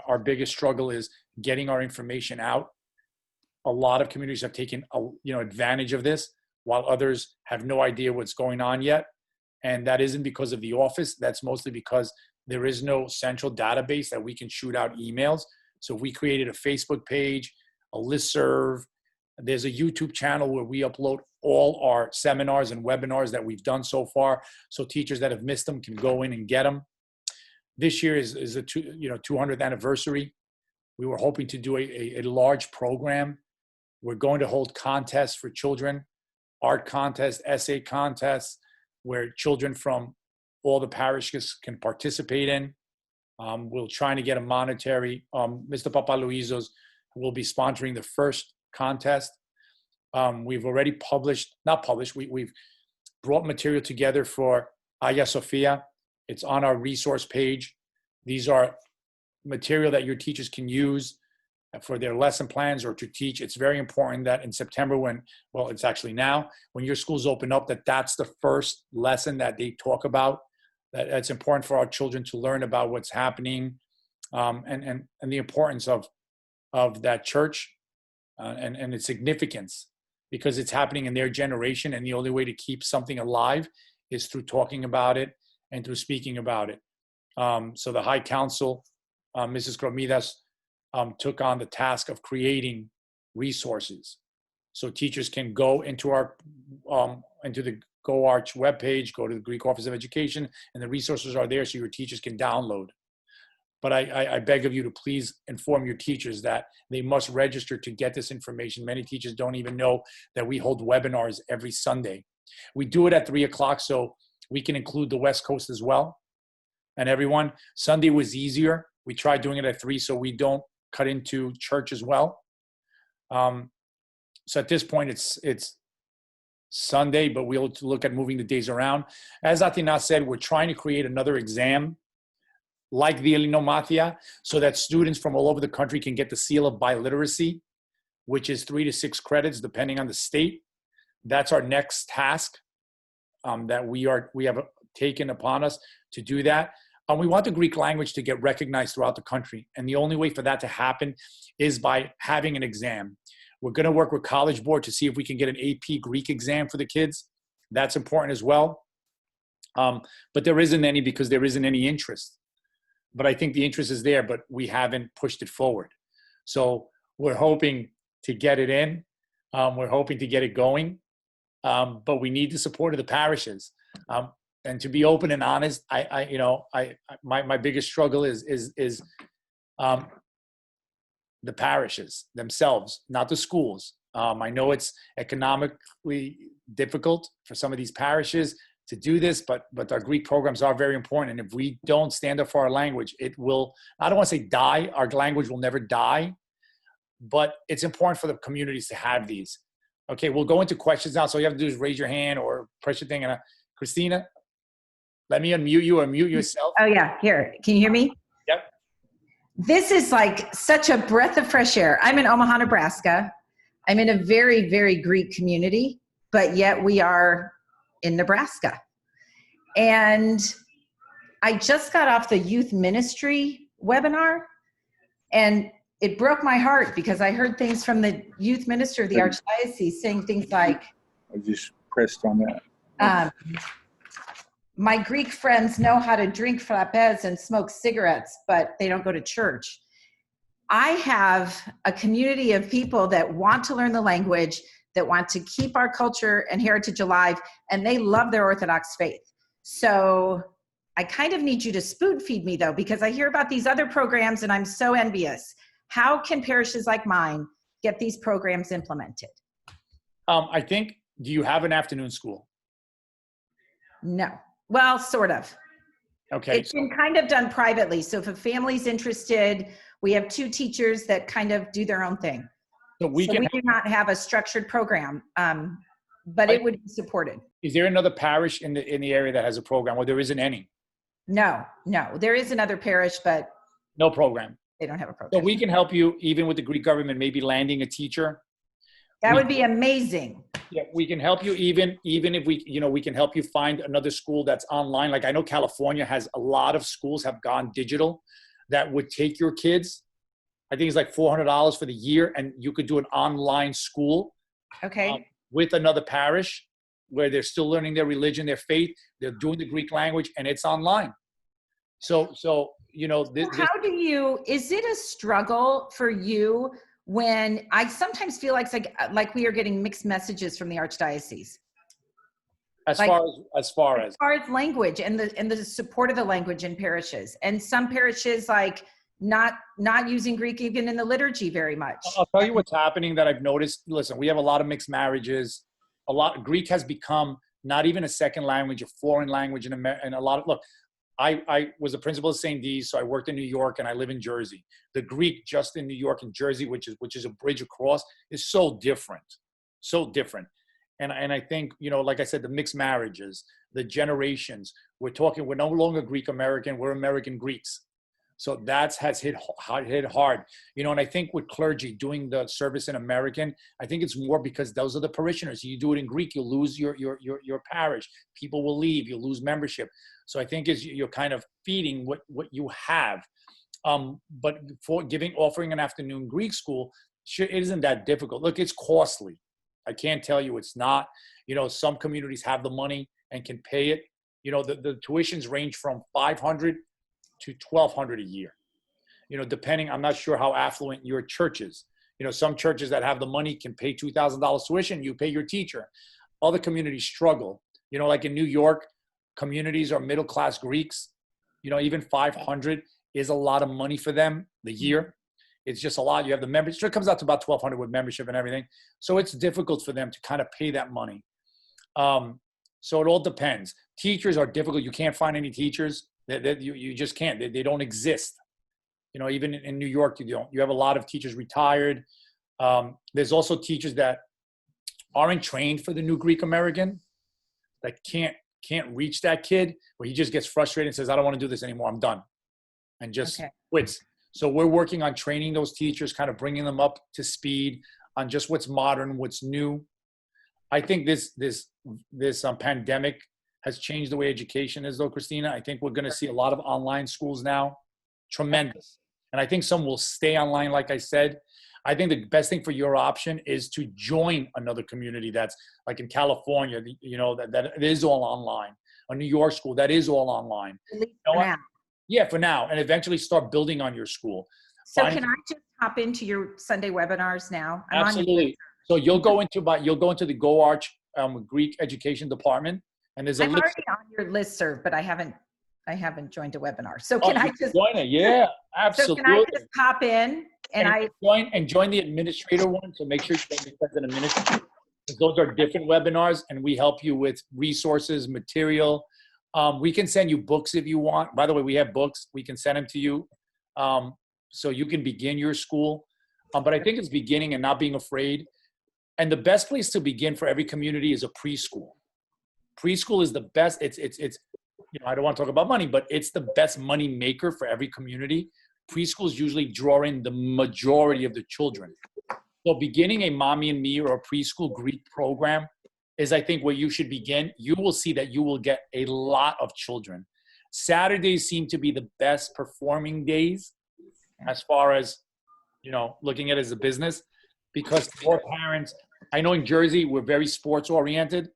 our biggest struggle is getting our information out. A lot of communities have taken advantage of this, while others have no idea what's going on yet. And that isn't because of the office. That's mostly because there is no central database that we can shoot out emails. So we created a Facebook page, a listserv. There's a YouTube channel where we upload all our seminars and webinars that we've done so far. So teachers that have missed them can go in and get them. This year is a 200th anniversary. We were hoping to do a large program. We're going to hold contests for children, art contests, essay contests, where children from all the parishes can participate in. We'll try to get a monetary. Mr. Papalouizos will be sponsoring the first contest. We've already we've brought material together for Hagia Sophia. It's on our resource page. These are material that your teachers can use for their lesson plans or to teach. It's very important that in September it's actually now, when your schools open up, that's the first lesson that they talk about. That's important for our children to learn about what's happening and the importance of that church and its significance, because it's happening in their generation, and the only way to keep something alive is through talking about it and through speaking about it. So the High Council, Mrs. Koularmanis, took on the task of creating resources. So teachers can go into into the GOARCH webpage, go to the Greek Office of Education, and the resources are there so your teachers can download. But I beg of you to please inform your teachers that they must register to get this information. Many teachers don't even know that we hold webinars every Sunday. We do it at 3:00, so we can include the West Coast as well. And everyone, Sunday was easier. We tried doing it at 3 so we don't cut into church as well. So at this point, it's Sunday, but we'll look at moving the days around. As Athina said, we're trying to create another exam like the Elinomathia, so that students from all over the country can get the seal of biliteracy, which is 3 to 6 credits, depending on the state. That's our next task that we have taken upon us to do that. We want the Greek language to get recognized throughout the country. And the only way for that to happen is by having an exam. We're going to work with College Board to see if we can get an AP Greek exam for the kids. That's important as well. But there isn't any, because there isn't any interest. But I think the interest is there, but we haven't pushed it forward. So we're hoping to get it in. We're hoping to get it going. But we need the support of the parishes. And to be open and honest, my biggest struggle is the parishes themselves, not the schools. I know it's economically difficult for some of these parishes to do this, but our Greek programs are very important. And if we don't stand up for our language, it will, I don't want to say die, our language will never die, but it's important for the communities to have these. Okay, we'll go into questions now. So all you have to do is raise your hand or press your thing. And Christina, let me unmute you or mute yourself. Oh yeah, here. Can you hear me? Yep. This is like such a breath of fresh air. I'm in Omaha, Nebraska. I'm in a very, very Greek community, but yet we are in Nebraska. And I just got off the youth ministry webinar, and it broke my heart because I heard things from the youth minister of the Archdiocese saying things like, I just pressed on that. my Greek friends know how to drink frappes and smoke cigarettes, but they don't go to church. I have a community of people that want to learn the language, that want to keep our culture and heritage alive, and they love their Orthodox faith. So I kind of need you to spoon feed me though, because I hear about these other programs and I'm so envious. How can parishes like mine get these programs implemented? I think, do you have an afternoon school? No. Well, sort of. Okay. It's been kind of done privately. So if a family's interested, we have 2 teachers that kind of do their own thing. So we do not have a structured program, but it would be supported. Is there another parish in the area that has a program, or there isn't any? No. There is another parish, but no program. They don't have a program. So we can help you, even with the Greek government, maybe landing a teacher. That would be amazing. Yeah, we can help you even if we can help you find another school that's online. Like I know California has a lot of schools have gone digital that would take your kids. I think it's like $400 for the year, and you could do an online school. Okay. With another parish where they're still learning their religion, their faith. They're doing the Greek language, and it's online. So how do you? Is it a struggle for you? When I sometimes feel like it's like we are getting mixed messages from the Archdiocese. As far as language and the support of the language in parishes, and some parishes like not using Greek even in the liturgy very much. I'll tell you what's happening that I've noticed. Listen, we have a lot of mixed marriages. Greek has become not even a second language, a foreign language, and a lot of I was a principal of St. D's, so I worked in New York and I live in Jersey. The Greek just in New York and Jersey, which is a bridge across, is so different. And I think, like I said, the mixed marriages, the generations, we're no longer Greek American, we're American Greeks. So has hit hard, and I think with clergy doing the service in American, I think it's more because those are the parishioners. You do it in Greek, you'll lose your parish. People will leave, you'll lose membership. So I think you're kind of feeding what you have. But for offering an afternoon Greek school, it isn't that difficult. Look, it's costly. I can't tell you it's not. Some communities have the money and can pay it. The tuitions range from $500 to $1,200 a year. Depending, I'm not sure how affluent your church is. Some churches that have the money can pay $2,000 tuition, you pay your teacher. Other communities struggle. Like in New York, communities are middle-class Greeks. Even $500 is a lot of money for them the year. It's just a lot. You have the membership. It comes out to about $1,200 with membership and everything. So it's difficult for them to kind of pay that money. So it all depends. Teachers are difficult. You can't find any teachers. You just can't. They don't exist. Even in New York, you don't. You have a lot of teachers retired. There's also teachers that aren't trained for the new Greek American, that can't reach that kid, where he just gets frustrated and says, I don't want to do this anymore. I'm done. And just quits. So we're working on training those teachers, kind of bringing them up to speed on just what's modern, what's new. I think this pandemic has changed the way education is, though, Christina. I think we're going to see a lot of online schools now. Tremendous. And I think some will stay online, like I said. I think the best thing for your option is to join another community that's like in California, that it is all online. A New York school, that is all online. Yeah, for now. And eventually start building on your school. So can I just hop into your Sunday webinars now? Absolutely. So you'll go into the GOARCH Greek education department. And there's I'm already on your listserv, but I haven't joined a webinar. So can I just join it? Yeah, absolutely. So can I just hop in and join the administrator one? So make sure you join as an administrator. Those are different webinars, and we help you with resources, material. We can send you books if you want. By the way, we have books. We can send them to you, so you can begin your school. But I think it's beginning and not being afraid. And the best place to begin for every community is a preschool. Preschool is the best. It's you know, I don't want to talk about money, but it's the best money maker for every community. Preschools usually draw in the majority of the children. So beginning a Mommy and Me or a preschool Greek program is, I think, where you should begin. You will see that you will get a lot of children. Saturdays seem to be the best performing days as far as, you know, looking at it as a business, because more parents, I know in Jersey, we're very sports oriented.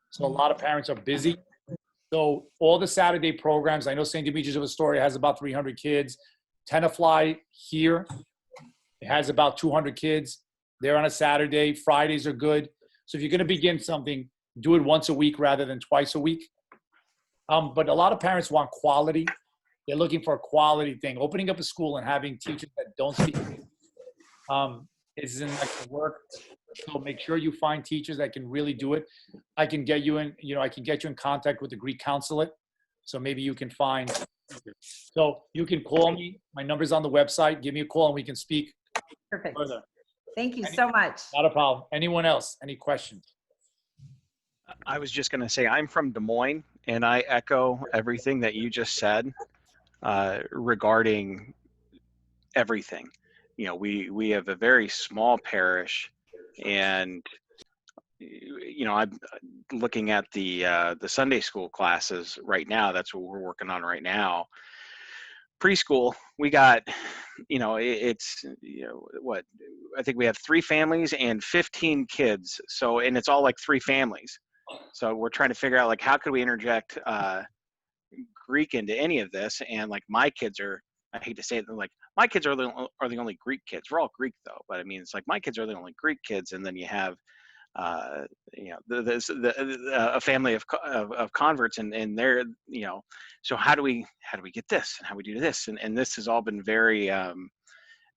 So a lot of parents are busy. So all the Saturday programs, I know St. Demetrios of Astoria has about 300 kids. Tenafly here, it has about 200 kids. They're on a Saturday. Fridays are good. So if you're going to begin something, do it once a week rather than twice a week. But a lot of parents want quality. They're looking for a quality thing. Opening up a school and having teachers that don't speak isn't going to work. So make sure you find teachers that can really do it. I can get you in, you know, I can get you in contact with the Greek consulate. So maybe you can find. So you can call me. My number's on the website. Give me a call and we can speak Perfect. further. Thank you so much. Not a problem. Anyone else? Any questions? I was just going to say, I'm from Des Moines, and I echo everything that you just said regarding everything. You know, we have a very small parish, and you know, I'm looking at the Sunday school classes right now. That's what we're working on right now. Preschool, we got, you know, it's, you know, what, I think we have 3 families and 15 kids. So, and it's all like 3 families. So we're trying to figure out, like, how could we interject Greek into any of this? And like, my kids are, I hate to say it, like, my kids are the only Greek kids. We're all Greek though, but I mean, it's like my kids are the only Greek kids, and then you have, you know, a family of converts, and they're, you know, so how do we get this, and how we do this, and this has all been very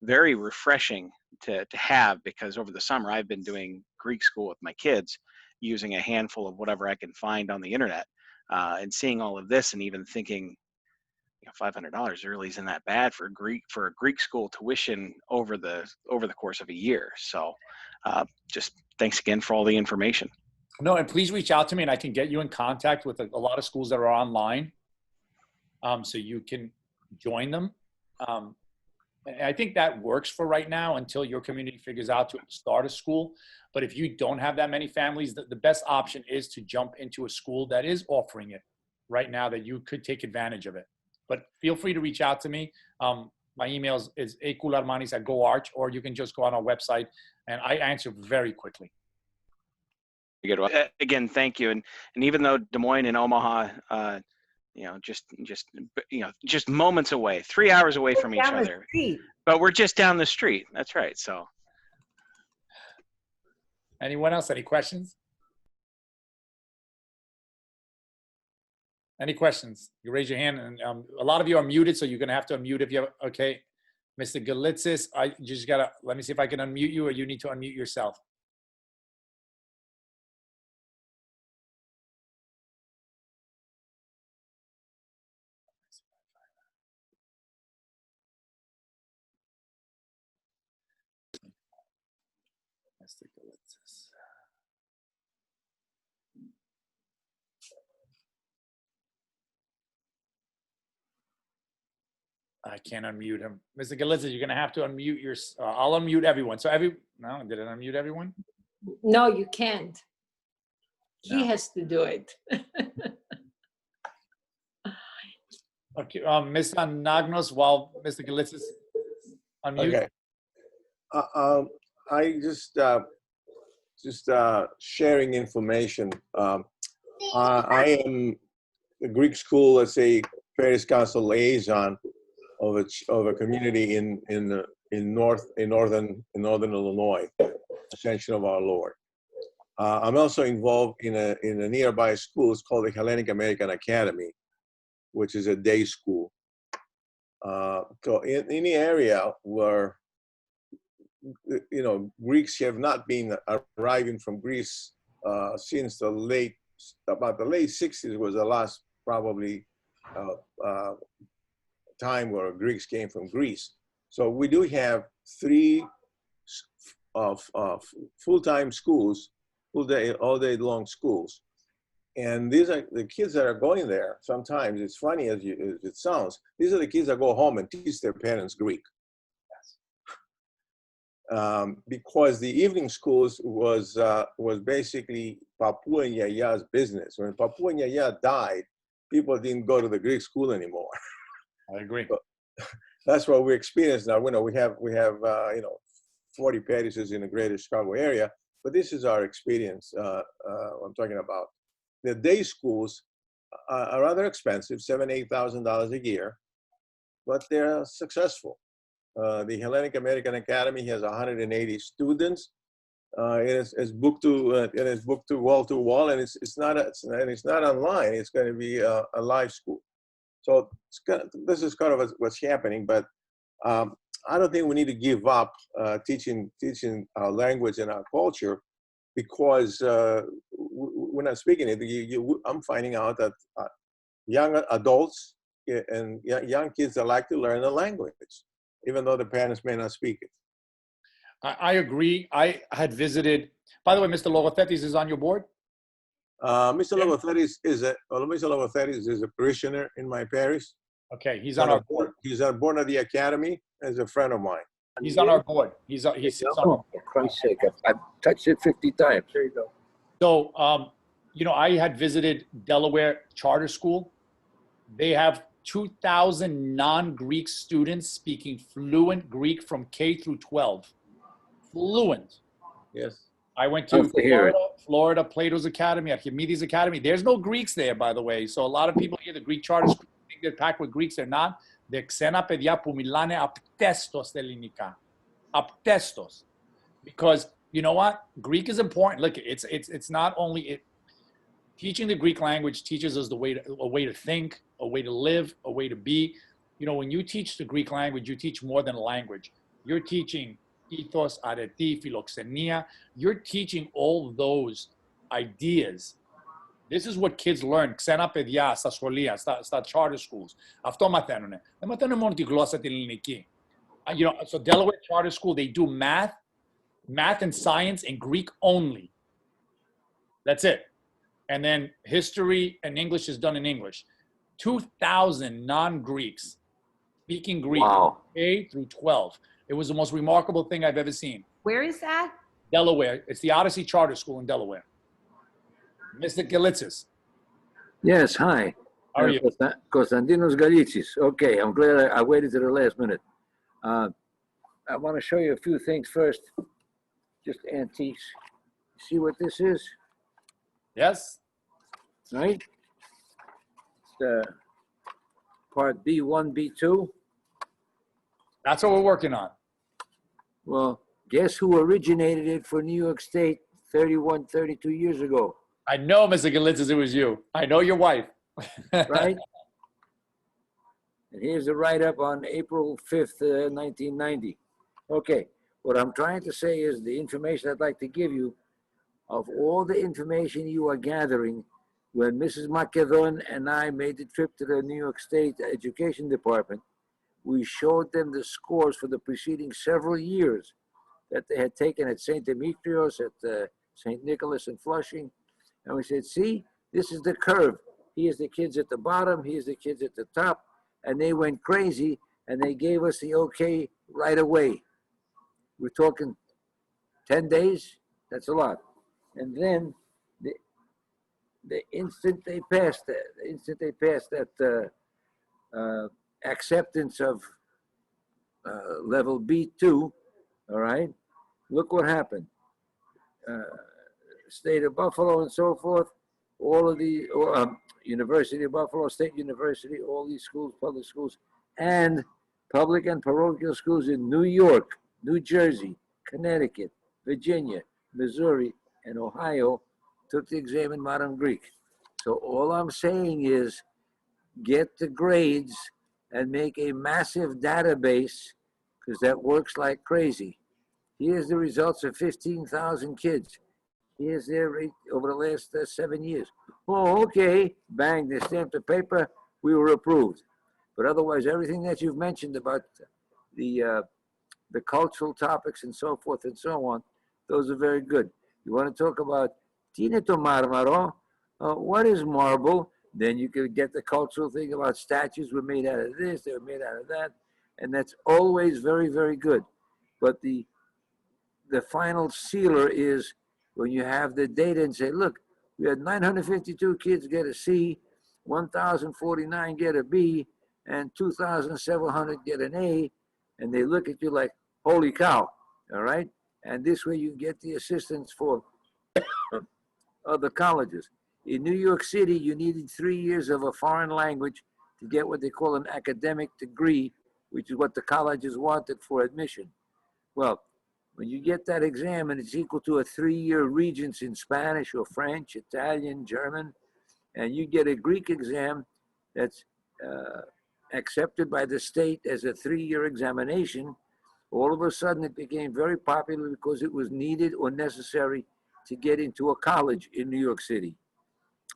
very refreshing to have, because over the summer I've been doing Greek school with my kids, using a handful of whatever I can find on the internet, and seeing all of this, and even thinking, you know, $500 really isn't that bad for a Greek school tuition over the course of a year. So just thanks again for all the information. No, and please reach out to me and I can get you in contact with a lot of schools that are online, so you can join them. And I think that works for right now until your community figures out to start a school. But if you don't have that many families, the best option is to jump into a school that is offering it right now, that you could take advantage of it. But feel free to reach out to me. My email is Koularmanis@GOARCH, or you can just go on our website, and I answer very quickly. Good. Again, thank you. And even though Des Moines and Omaha, you know, just moments away, 3 hours away from each other, but we're just down the street. That's right. So, anyone else? Any questions? Any questions? You raise your hand, and a lot of you are muted, so you're going to have to unmute if you have. Okay, Mr. Galitzis, I just gotta, let me see if I can unmute you, or you need to unmute yourself. Mr. Galitzis. I can't unmute him. Mr. Galitzis, you're going to have to unmute your, I'll unmute everyone. So no, did it unmute everyone? No, you can't. He No. has to do it. Okay, Ms. Anagnos, while Mr. Galitzis unmute. Okay. I just sharing information. I am a Greek school, let's say, Parish Council liaison of a community in northern Illinois, Ascension of Our Lord. I'm also involved in a nearby school. It's called the Hellenic American Academy, which is a day school. So in the area where, you know, Greeks have not been arriving from Greece since about the late 60s was the last probably time where Greeks came from Greece. So we do have 3 full-time schools, all day long schools. And these are the kids that are going there. Sometimes it's funny as it sounds. These are the kids that go home and teach their parents Greek. Because the evening schools was basically Papua and Yaya's business. When Papua and Yaya died, people didn't go to the Greek school anymore. I agree. But that's what we experience now. We have 40 parishes in the greater Chicago area, but this is our experience. I'm talking about. The day schools are rather expensive, $7,000-8,000 a year, but they're successful. The Hellenic American Academy has 180 students. It's booked to wall to wall, and it's not online. It's going to be a live school. So this is kind of what's happening. But I don't think we need to give up teaching our language and our culture, because we're not speaking it. I'm finding out that young adults and young kids that like to learn the language, even though the parents may not speak it. I agree. I had visited, by the way, Mr. Logothetis is on your board? Mr. Logothetis is a parishioner in my parish. Okay, he's on our board. He's on board of the academy as a friend of mine. He's on our board. He sits on our board. For Christ's sake, I've touched it 50 times. There you go. So, I had visited Delaware Charter School. They have 2,000 non-Greek students speaking fluent Greek from K through 12. Fluent. Yes. I went to Florida, Plato's Academy, Archimedes Academy. There's no Greeks there, by the way. So a lot of people here, the Greek charter school, think they're packed with Greeks. They're not. They're ξένα παιδιά που μιλάνε απτέστος στα ελληνικά. Απτέστος. Because you know what? Greek is important. Look, it's not only teaching the Greek language teaches us a way to think, a way to live, a way to be. When you teach the Greek language, you teach more than a language. You're teaching ethos, areti, philoxenia. You're teaching all those ideas. This is what kids learn. Ξένα παιδιά στα σχολεία, στα charter schools. Αυτό μαθαίνουνε. Δεν μαθαίνουν μόνο τη γλώσσα την ελληνική. So Delaware Charter School, they do math and science in Greek only. That's it. And then history and English is done in English. 2,000 non-Greeks speaking Greek, wow. K through 12. It was the most remarkable thing I've ever seen. Where is that? Delaware. It's the Odyssey Charter School in Delaware. Mr. Galitzis. Yes, hi. How are you? Konstantinos Galitsis. Okay, I'm glad I waited to the last minute. I want to show you a few things first. Just antiques. See what this is? Yes. Right? It's part B1, B2. That's what we're working on. Well, guess who originated it for New York State 32 years ago? I know, Mr. Galitzis, it was you. I know your wife. Right? And here's the write-up on April 5th, 1990. Okay, what I'm trying to say is the information I'd like to give you, of all the information you are gathering, when Mrs. Macedon and I made the trip to the New York State Education Department, we showed them the scores for the preceding several years that they had taken at St. Demetrios, at St. Nicholas in Flushing. And we said, see, this is the curve. Here's the kids at the bottom, here's the kids at the top. And they went crazy and they gave us the okay right away. We're talking 10 days, that's a lot. And then the instant they passed that, acceptance of level B2, all right, look what happened. State of Buffalo and so forth, all of the University of Buffalo, State University, all these schools, public schools, and public and parochial schools in New York, New Jersey, Connecticut, Virginia, Missouri, and Ohio took the exam in modern Greek. So all I'm saying is get the grades and make a massive database, because that works like crazy. Here's the results of 15,000 kids. Here's their rate over the last 7 years. Oh, okay, bang, they stamped the paper, we were approved. But otherwise, everything that you've mentioned about the the cultural topics and so forth and so on, those are very good. You want to talk about Tine to Marmaro, what is marble? Then you could get the cultural thing about statues were made out of this, they were made out of that, and that's always very, very good. But the final sealer is when you have the data and say, look, we had 952 kids get a C, 1,049 get a B, and 2,700 get an A, and they look at you like, holy cow, all right? And this way you get the assistance for other colleges. In New York City, you needed 3 years of a foreign language to get what they call an academic degree, which is what the colleges wanted for admission. Well, when you get that exam and it's equal to a 3-year regents in Spanish or French, Italian, German, and you get a Greek exam that's accepted by the state as a 3-year examination, all of a sudden it became very popular because it was needed or necessary to get into a college in New York City.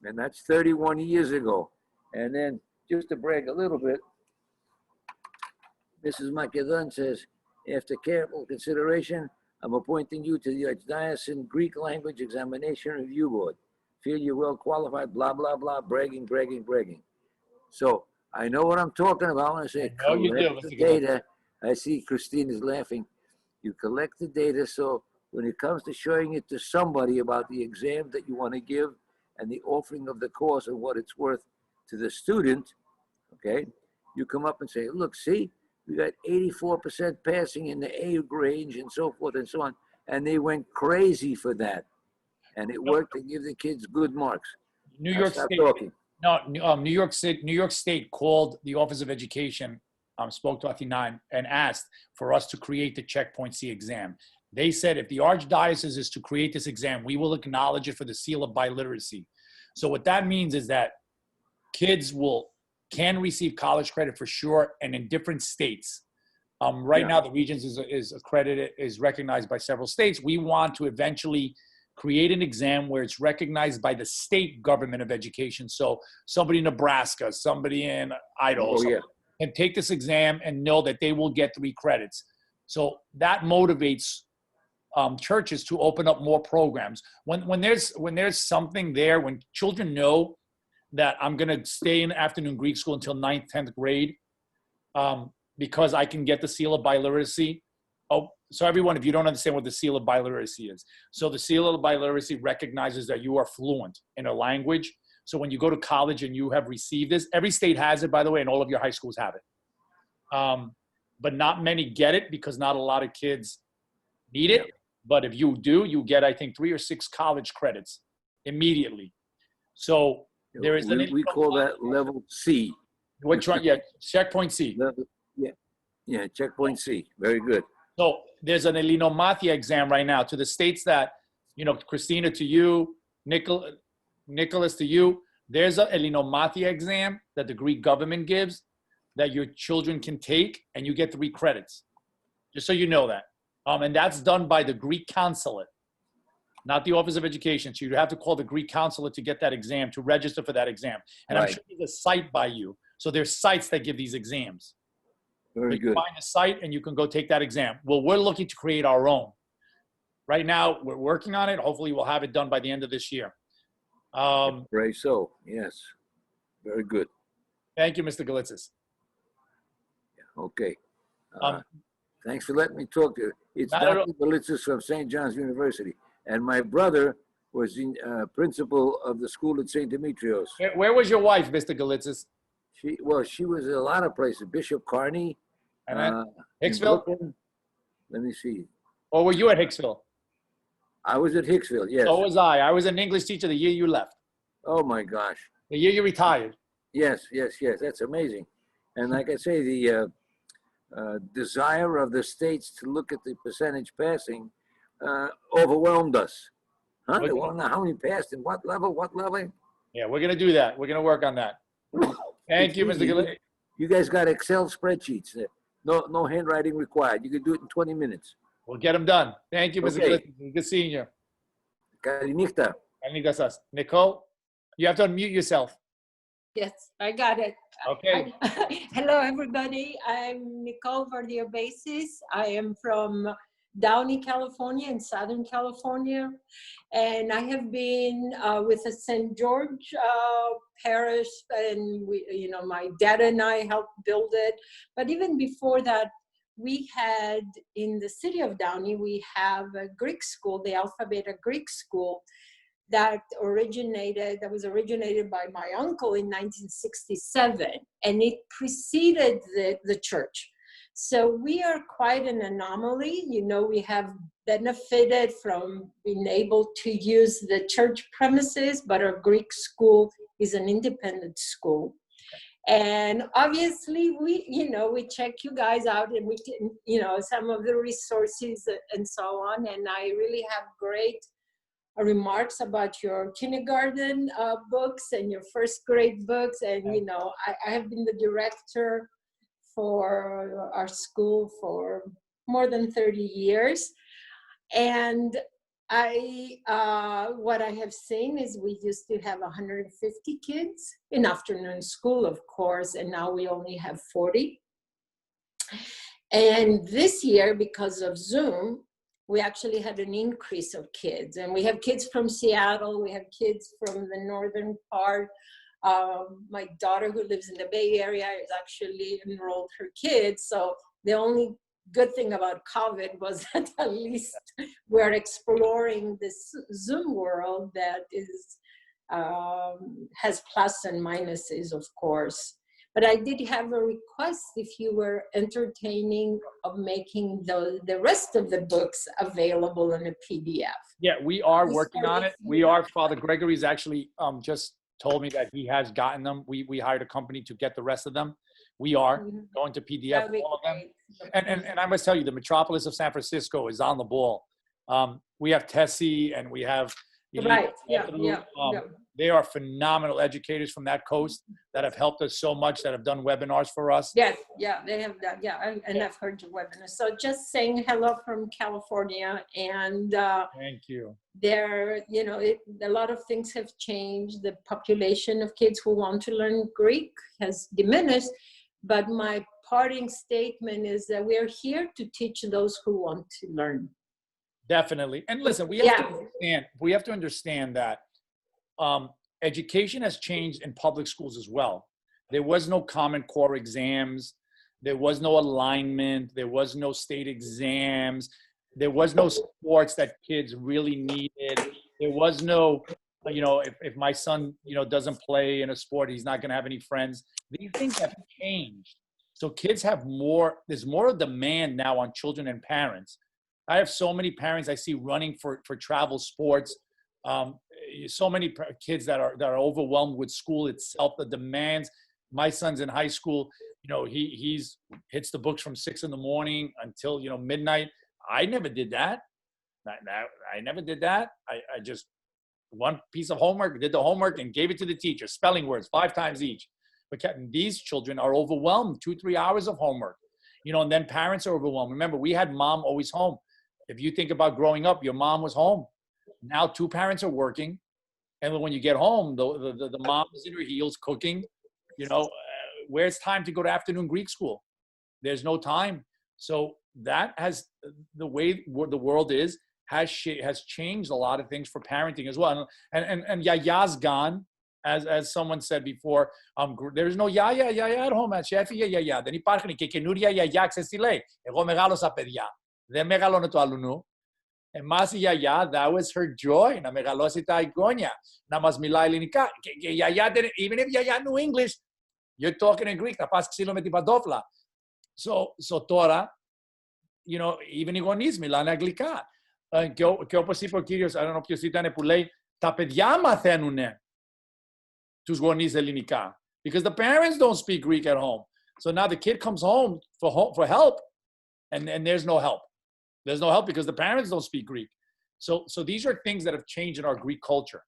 And that's 31 years ago. And then just to brag a little bit, Mrs. Macedon says, after careful consideration, I'm appointing you to the Archdiocese Greek Language Examination Review Board. Feel you're well qualified, blah, blah, blah, bragging, bragging, bragging. So I know what I'm talking about when I say collect the data. I see Christine is laughing. You collect the data, so when it comes to showing it to somebody about the exam that you want to give and the offering of the course and what it's worth to the student, okay, you come up and say, look, see, we got 84% passing in the A range and so forth and so on. And they went crazy for that. And it worked to give the kids good marks. New York State. No, New York State called the Office of Education, spoke to Athena and asked for us to create the Checkpoint C exam. They said if the Archdiocese is to create this exam, we will acknowledge it for the seal of biliteracy. So what that means is that kids can receive college credit for sure, and in different states. Right now, the Regents is accredited, is recognized by several states. We want to eventually create an exam where it's recognized by the state government of education. So somebody in Nebraska, somebody in Idaho, can take this exam and know that they will get 3 credits. So that motivates churches to open up more programs. When there's something there, when children know that I'm going to stay in afternoon Greek school until 9th, 10th grade because I can get the seal of biliteracy. Oh, so everyone, if you don't understand what the seal of biliteracy is. So the seal of biliteracy recognizes that you are fluent in a language. So when you go to college and you have received this, every state has it, by the way, and all of your high schools have it. But not many get it because not a lot of kids need it. But if you do, you get, I think, 3 or 6 college credits immediately. So there is we call that level C. Which one? Yeah, Checkpoint C. Yeah, Checkpoint C. Very good. So there's an Elinomathia exam right now to the states that, Christina, to you, Nicholas, to you. There's an Elinomathia exam that the Greek government gives that your children can take, and you get 3 credits. Just so you know that. And that's done by the Greek consulate, not the Office of Education. So you have to call the Greek consulate to get that exam, to register for that exam. And I'm sure there's a site by you. So there's sites that give these exams. Very good. Find a site and you can go take that exam. Well, we're looking to create our own. Right now, we're working on it. Hopefully, we'll have it done by the end of this year. Pray so. Yes. Very good. Thank you, Mr. Galitzis. Okay. Thanks for letting me talk to you. It's Dr. Galitzis from St. John's University. And my brother was the principal of the school at St. Demetrios. Where was your wife, Mr. Galitzis? She was a lot of places. Bishop Kearney. Hicksville? Let me see. Or were you at Hicksville? I was at Hicksville, yes. So was I. I was an English teacher the year you left. Oh, my gosh. The year you retired. Yes. That's amazing. And like I say, the desire of the states to look at the percentage passing overwhelmed us. Huh? They want to know how many passed and what level. Yeah, we're going to do that. We're going to work on that. Thank you, Mr. Galitzis. You guys got Excel spreadsheets. No handwriting required. You can do it in 20 minutes. We'll get them done. Thank you, Mr. Galitzis. Good seeing you. Kalinichta. Nicole, you have to unmute yourself. Yes, I got it. Okay. Hello, everybody. I'm Nicole Vardiobasis. I am from Downey, California, in Southern California. And I have been with the St. George Parish, and my dad and I helped build it. But even before that, we had in the city of Downey, we have a Greek school, the Alpha Beta Greek school, that was originated by my uncle in 1967, and it preceded the church. So we are quite an anomaly. We have benefited from being able to use the church premises, but our Greek school is an independent school. And obviously we check you guys out, and we can, some of the resources and so on. And I really have great remarks about your kindergarten books and your first grade books. And, I have been the director for our school for more than 30 years. And what I have seen is we used to have 150 kids in afternoon school, of course, and now we only have 40. And this year, because of Zoom, we actually had an increase of kids. And we have kids from Seattle, we have kids from the northern part. My daughter, who lives in the Bay Area, is actually enrolled her kids. So the only good thing about COVID was that at least we're exploring this Zoom world that has plus and minuses, of course. But I did have a request if you were entertaining of making the rest of the books available in a PDF. Yeah, we are working on it. We are. Father Gregory's actually just told me that he has gotten them. We hired a company to get the rest of them. We are going to PDF all of them. And I must tell you, the metropolis of San Francisco is on the ball. We have Tessie, and we have they are phenomenal educators from that coast that have helped us so much, that have done webinars for us. Yes, yeah, they have that. Yeah, and I've heard your webinars. So just saying hello from California, and thank you. There, a lot of things have changed. The population of kids who want to learn Greek has diminished, but my parting statement is that we are here to teach those who want to learn. Definitely. And listen, we have to understand that education has changed in public schools as well. There was no Common Core exams. There was no alignment. There was no state exams. There was no sports that kids really needed. There was no, if my son, doesn't play in a sport, he's not going to have any friends. These things have changed. So kids have there's more demand now on children and parents. I have so many parents I see running for travel sports. So many kids that are overwhelmed with school itself, the demands. My son's in high school. He's hits the books from 6 a.m. until midnight. I never did that. I never did that. I just one piece of homework, did the homework, and gave it to the teacher. Spelling words 5 times each. But these children are overwhelmed. 2-3 hours of homework. And then parents are overwhelmed. Remember, we had mom always home. If you think about growing up, your mom was home. Now 2 parents are working, and when you get home, the mom is in her heels cooking. Where's time to go to afternoon Greek school? There's no time. So that has the way the world is has changed a lot of things for parenting as well. And Yaya's gone, as someone said before. There's no Yaya at home. Yaya. Δεν υπάρχει και καινούρια Yaya, ξέρεις τι λέει. Εγώ μεγάλωσα παιδιά. Δεν μεγαλώνω το αλουνού. Εμάς η Yaya, that was her joy, να μεγαλώσει τα εγγόνια, να μας μιλάει ελληνικά. Και η Yaya, even if Yaya knew English, you're talking in Greek, να πας ξύλο με την παντόφλα. So τώρα, even οι γονείς μιλάνε αγγλικά. Και όπως είπε ο κύριος, I don't know ποιος ήταν, που λέει, τα παιδιά μαθαίνουν τους γονείς ελληνικά. Because the parents don't speak Greek at home. So now the kid comes home for help, and there's no help. There's no help because the parents don't speak Greek. So these are things that have changed in our Greek culture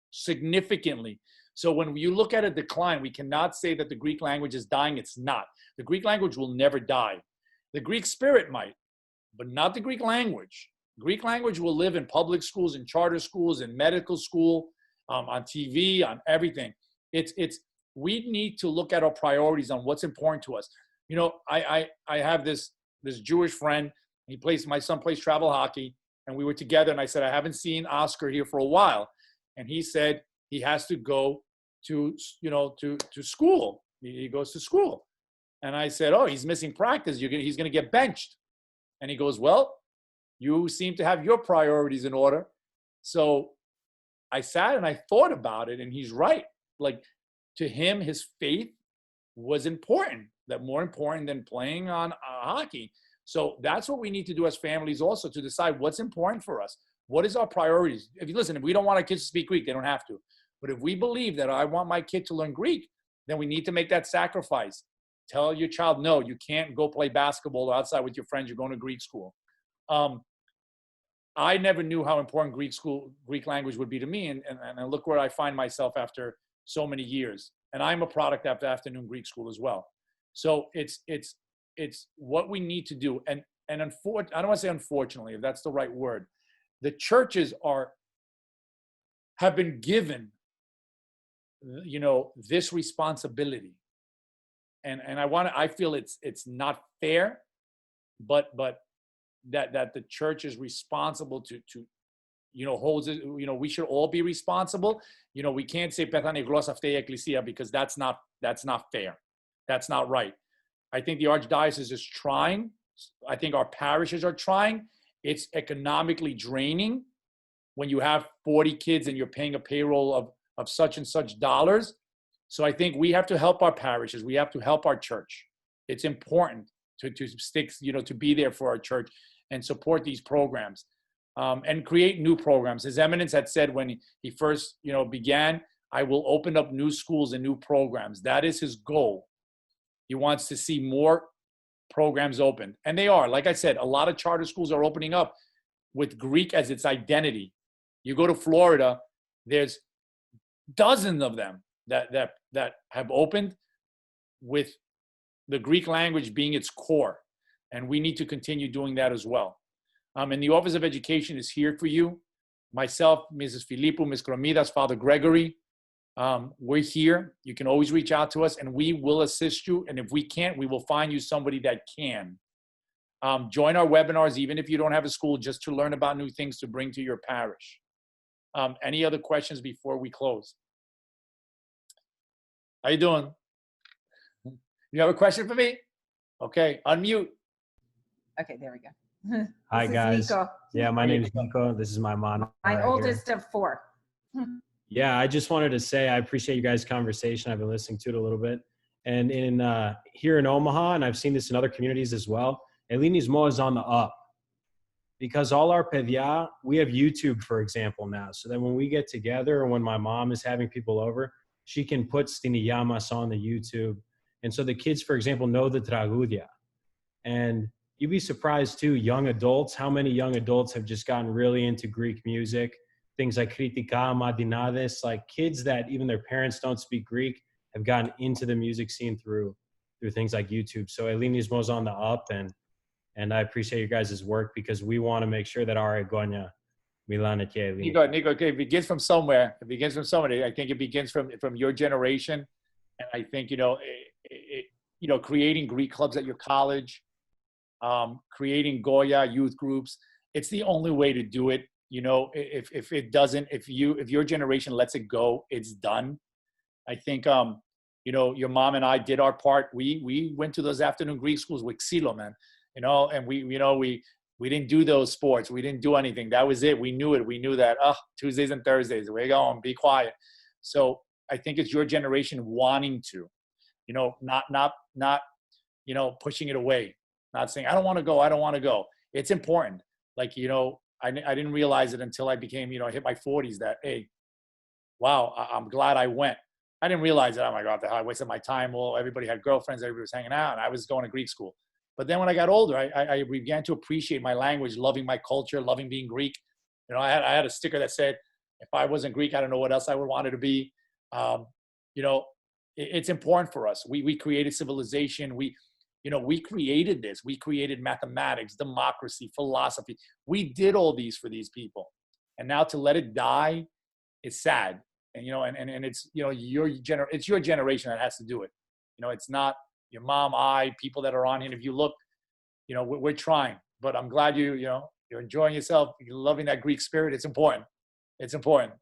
significantly. So when you look at a decline, we cannot say that the Greek language is dying. It's not. The Greek language will never die. The Greek spirit might, but not the Greek language. Greek language will live in public schools, in charter schools, in medical school, on TV, on everything. we need to look at our priorities on what's important to us. You know, I have this Jewish friend. My son plays travel hockey, and we were together, and I said, I haven't seen Oscar here for a while. And he said he has to go to school. He goes to school. And I said, oh, he's missing practice. He's going to get benched. And he goes, well, you seem to have your priorities in order. So I sat and I thought about it, and he's right. Like, to him, his faith was important, that more important than playing on hockey. So that's what we need to do as families also, to decide what's important for us. What is our priorities? If we don't want our kids to speak Greek, they don't have to. But if we believe that I want my kid to learn Greek, then we need to make that sacrifice. Tell your child, no, you can't go play basketball outside with your friends. You're going to Greek school. I never knew how important Greek language would be to me. And look where I find myself after so many years. And I'm a product of afternoon Greek school as well. So it's what we need to do. And I don't want to say unfortunately, if that's the right word, the churches have been given, this responsibility. And I feel it's not fair, but that the church is responsible to holds it, we should all be responsible. We can't say Pethane Glossa Ftei Ecclesia, because that's not fair. That's not right. I think the Archdiocese is trying. I think our parishes are trying. It's economically draining when you have 40 kids and you're paying a payroll of such and such dollars. So I think we have to help our parishes. We have to help our church. It's important to stick, to be there for our church and support these programs, and create new programs. His Eminence had said when he first, began, I will open up new schools and new programs. That is his goal. He wants to see more programs open. And they are. Like I said, a lot of charter schools are opening up with Greek as its identity. You go to Florida, there's dozens of them that have opened with the Greek language being its core. And we need to continue doing that as well. And the Office of Education is here for you. Myself, Mrs. Filippo, Ms. Kromidas, Father Gregory, we're here. You can always reach out to us and we will assist you. And if we can't, we will find you somebody that can. Join our webinars, even if you don't have a school, just to learn about new things to bring to your parish. Any other questions before we close? How you doing? You have a question for me? Okay, unmute. Okay, there we go. Hi, This is guys. Nico. Yeah, my name is Nico. This is my mom. My oldest of 4. Yeah, I just wanted to say I appreciate you guys' conversation. I've been listening to it a little bit. And here in Omaha, and I've seen this in other communities as well, Elinismo is on the up. Because all our pedia, we have YouTube, for example, now. So that when we get together or when my mom is having people over, she can put Stiniyamas on the YouTube. And so the kids, for example, know the Tragudia. And you'd be surprised too, young adults, how many young adults have just gotten really into Greek music, things like Kritika, Madinades, like kids that even their parents don't speak Greek have gotten into the music scene through things like YouTube. So Elinismo's on the up, and I appreciate you guys' work because we want to make sure that our Egonia Milana Nico, okay, it begins from somewhere. It begins from somewhere. I think it begins from your generation. And I think, creating Greek clubs at your college, creating Goya youth groups, it's the only way to do it. If it doesn't, if your generation lets it go, it's done. I think, your mom and I did our part. We went to those afternoon Greek schools with Xilo, man, and we didn't do those sports. We didn't do anything. That was it. We knew it. We knew that, Tuesdays and Thursdays, we're going, be quiet. So I think it's your generation wanting to, not pushing it away, not saying, I don't want to go. It's important. Like, I didn't realize it until I became, I hit my 40s that, hey, wow, I'm glad I went. I didn't realize that, oh my God, I wasted my time. Well, everybody had girlfriends, everybody was hanging out, and I was going to Greek school. But then when I got older, I began to appreciate my language, loving my culture, loving being Greek. I had a sticker that said, if I wasn't Greek, I don't know what else I would want it to be. It's important for us. We created civilization. We created this. We created mathematics, democracy, philosophy. We did all these for these people. And now to let it die is sad. And, and it's, it's your generation that has to do it. It's not your mom, people that are on here. And if you look, we're trying, but I'm glad you're enjoying yourself. You're loving that Greek spirit. It's important. It's important.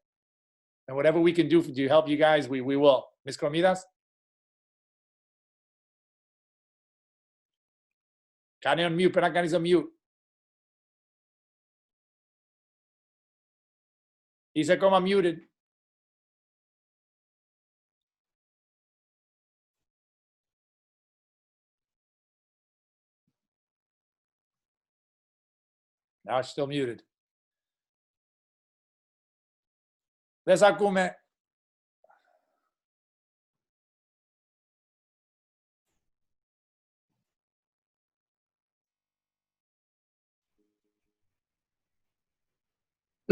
And whatever we can do to help you guys, we will. Ms. Koularmanis? Κάνει on mute, πρέπει να κάνεις on mute. Είσαι ακόμα muted. Now it's still muted. Δεν σ' ακούμε.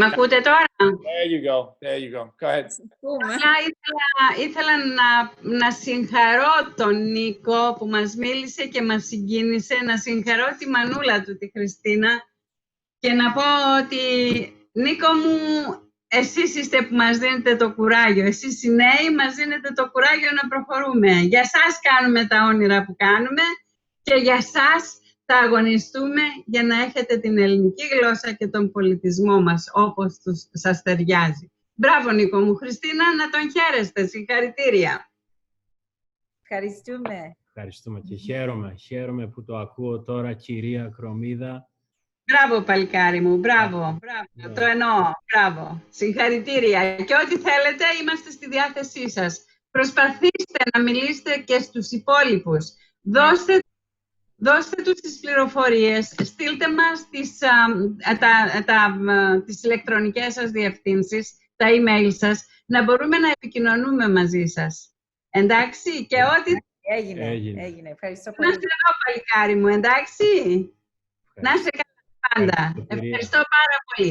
Μ' ακούτε τώρα? There you go. There you go. Go ahead. Απλά ήθελα να συγχαρώ τον Νίκο που μας μίλησε και μας συγκίνησε, να συγχαρώ τη μανούλα του, τη Χριστίνα, και να πω ότι, Νίκο μου, εσείς είστε που μας δίνετε το κουράγιο. Εσείς οι νέοι μας δίνετε το κουράγιο να προχωρούμε. Για σας κάνουμε τα όνειρα που κάνουμε και για σας θα αγωνιστούμε για να έχετε την ελληνική γλώσσα και τον πολιτισμό μας όπως σας ταιριάζει. Μπράβο, Νίκο μου. Χριστίνα, να τον χαίρεστε. Συγχαρητήρια. Ευχαριστούμε. Ευχαριστούμε και χαίρομαι που το ακούω τώρα, κυρία Κρομίδα. Μπράβο, παλικάρι μου. Μπράβο. Yeah. Το εννοώ. Μπράβο. Συγχαρητήρια. Και ό,τι θέλετε, είμαστε στη διάθεσή σας. Προσπαθήστε να μιλήσετε και στους υπόλοιπους. Δώστε τους τις πληροφορίες, στείλτε μας τις ηλεκτρονικές σας διευθύνσεις, τα email σας, να μπορούμε να επικοινωνούμε μαζί σας. Εντάξει, και ό,τι... Έγινε. Ευχαριστώ πολύ. Να είστε εδώ, παλικάρι μου, εντάξει. Να είστε καλά πάντα. Ευχαριστώ πάρα πολύ.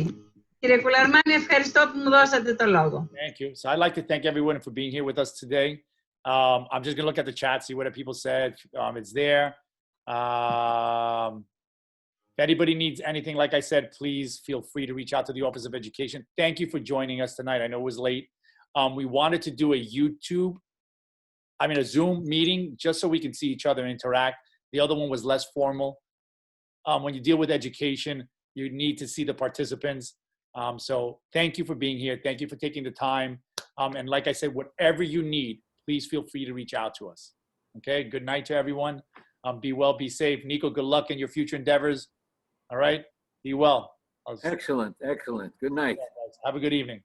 Κύριε Κουλαρμάνη, ευχαριστώ που μου δώσατε το λόγο. Thank you. So I'd like to thank everyone for being here with us today. I'm just going to look at the chat, see what the people said. It's there. If anybody needs anything, like I said, please feel free to reach out to the Office of Education. Thank you for joining us tonight. I know it was late. We wanted to do a Zoom meeting just so we can see each other and interact. The other one was less formal. When you deal with education, you need to see the participants. So thank you for being here. Thank you for taking the time. And like I said, whatever you need, please feel free to reach out to us. Okay, good night to everyone. Be well, be safe. Nico, good luck in your future endeavors. All right, be well. Excellent. Good night. Have a good evening.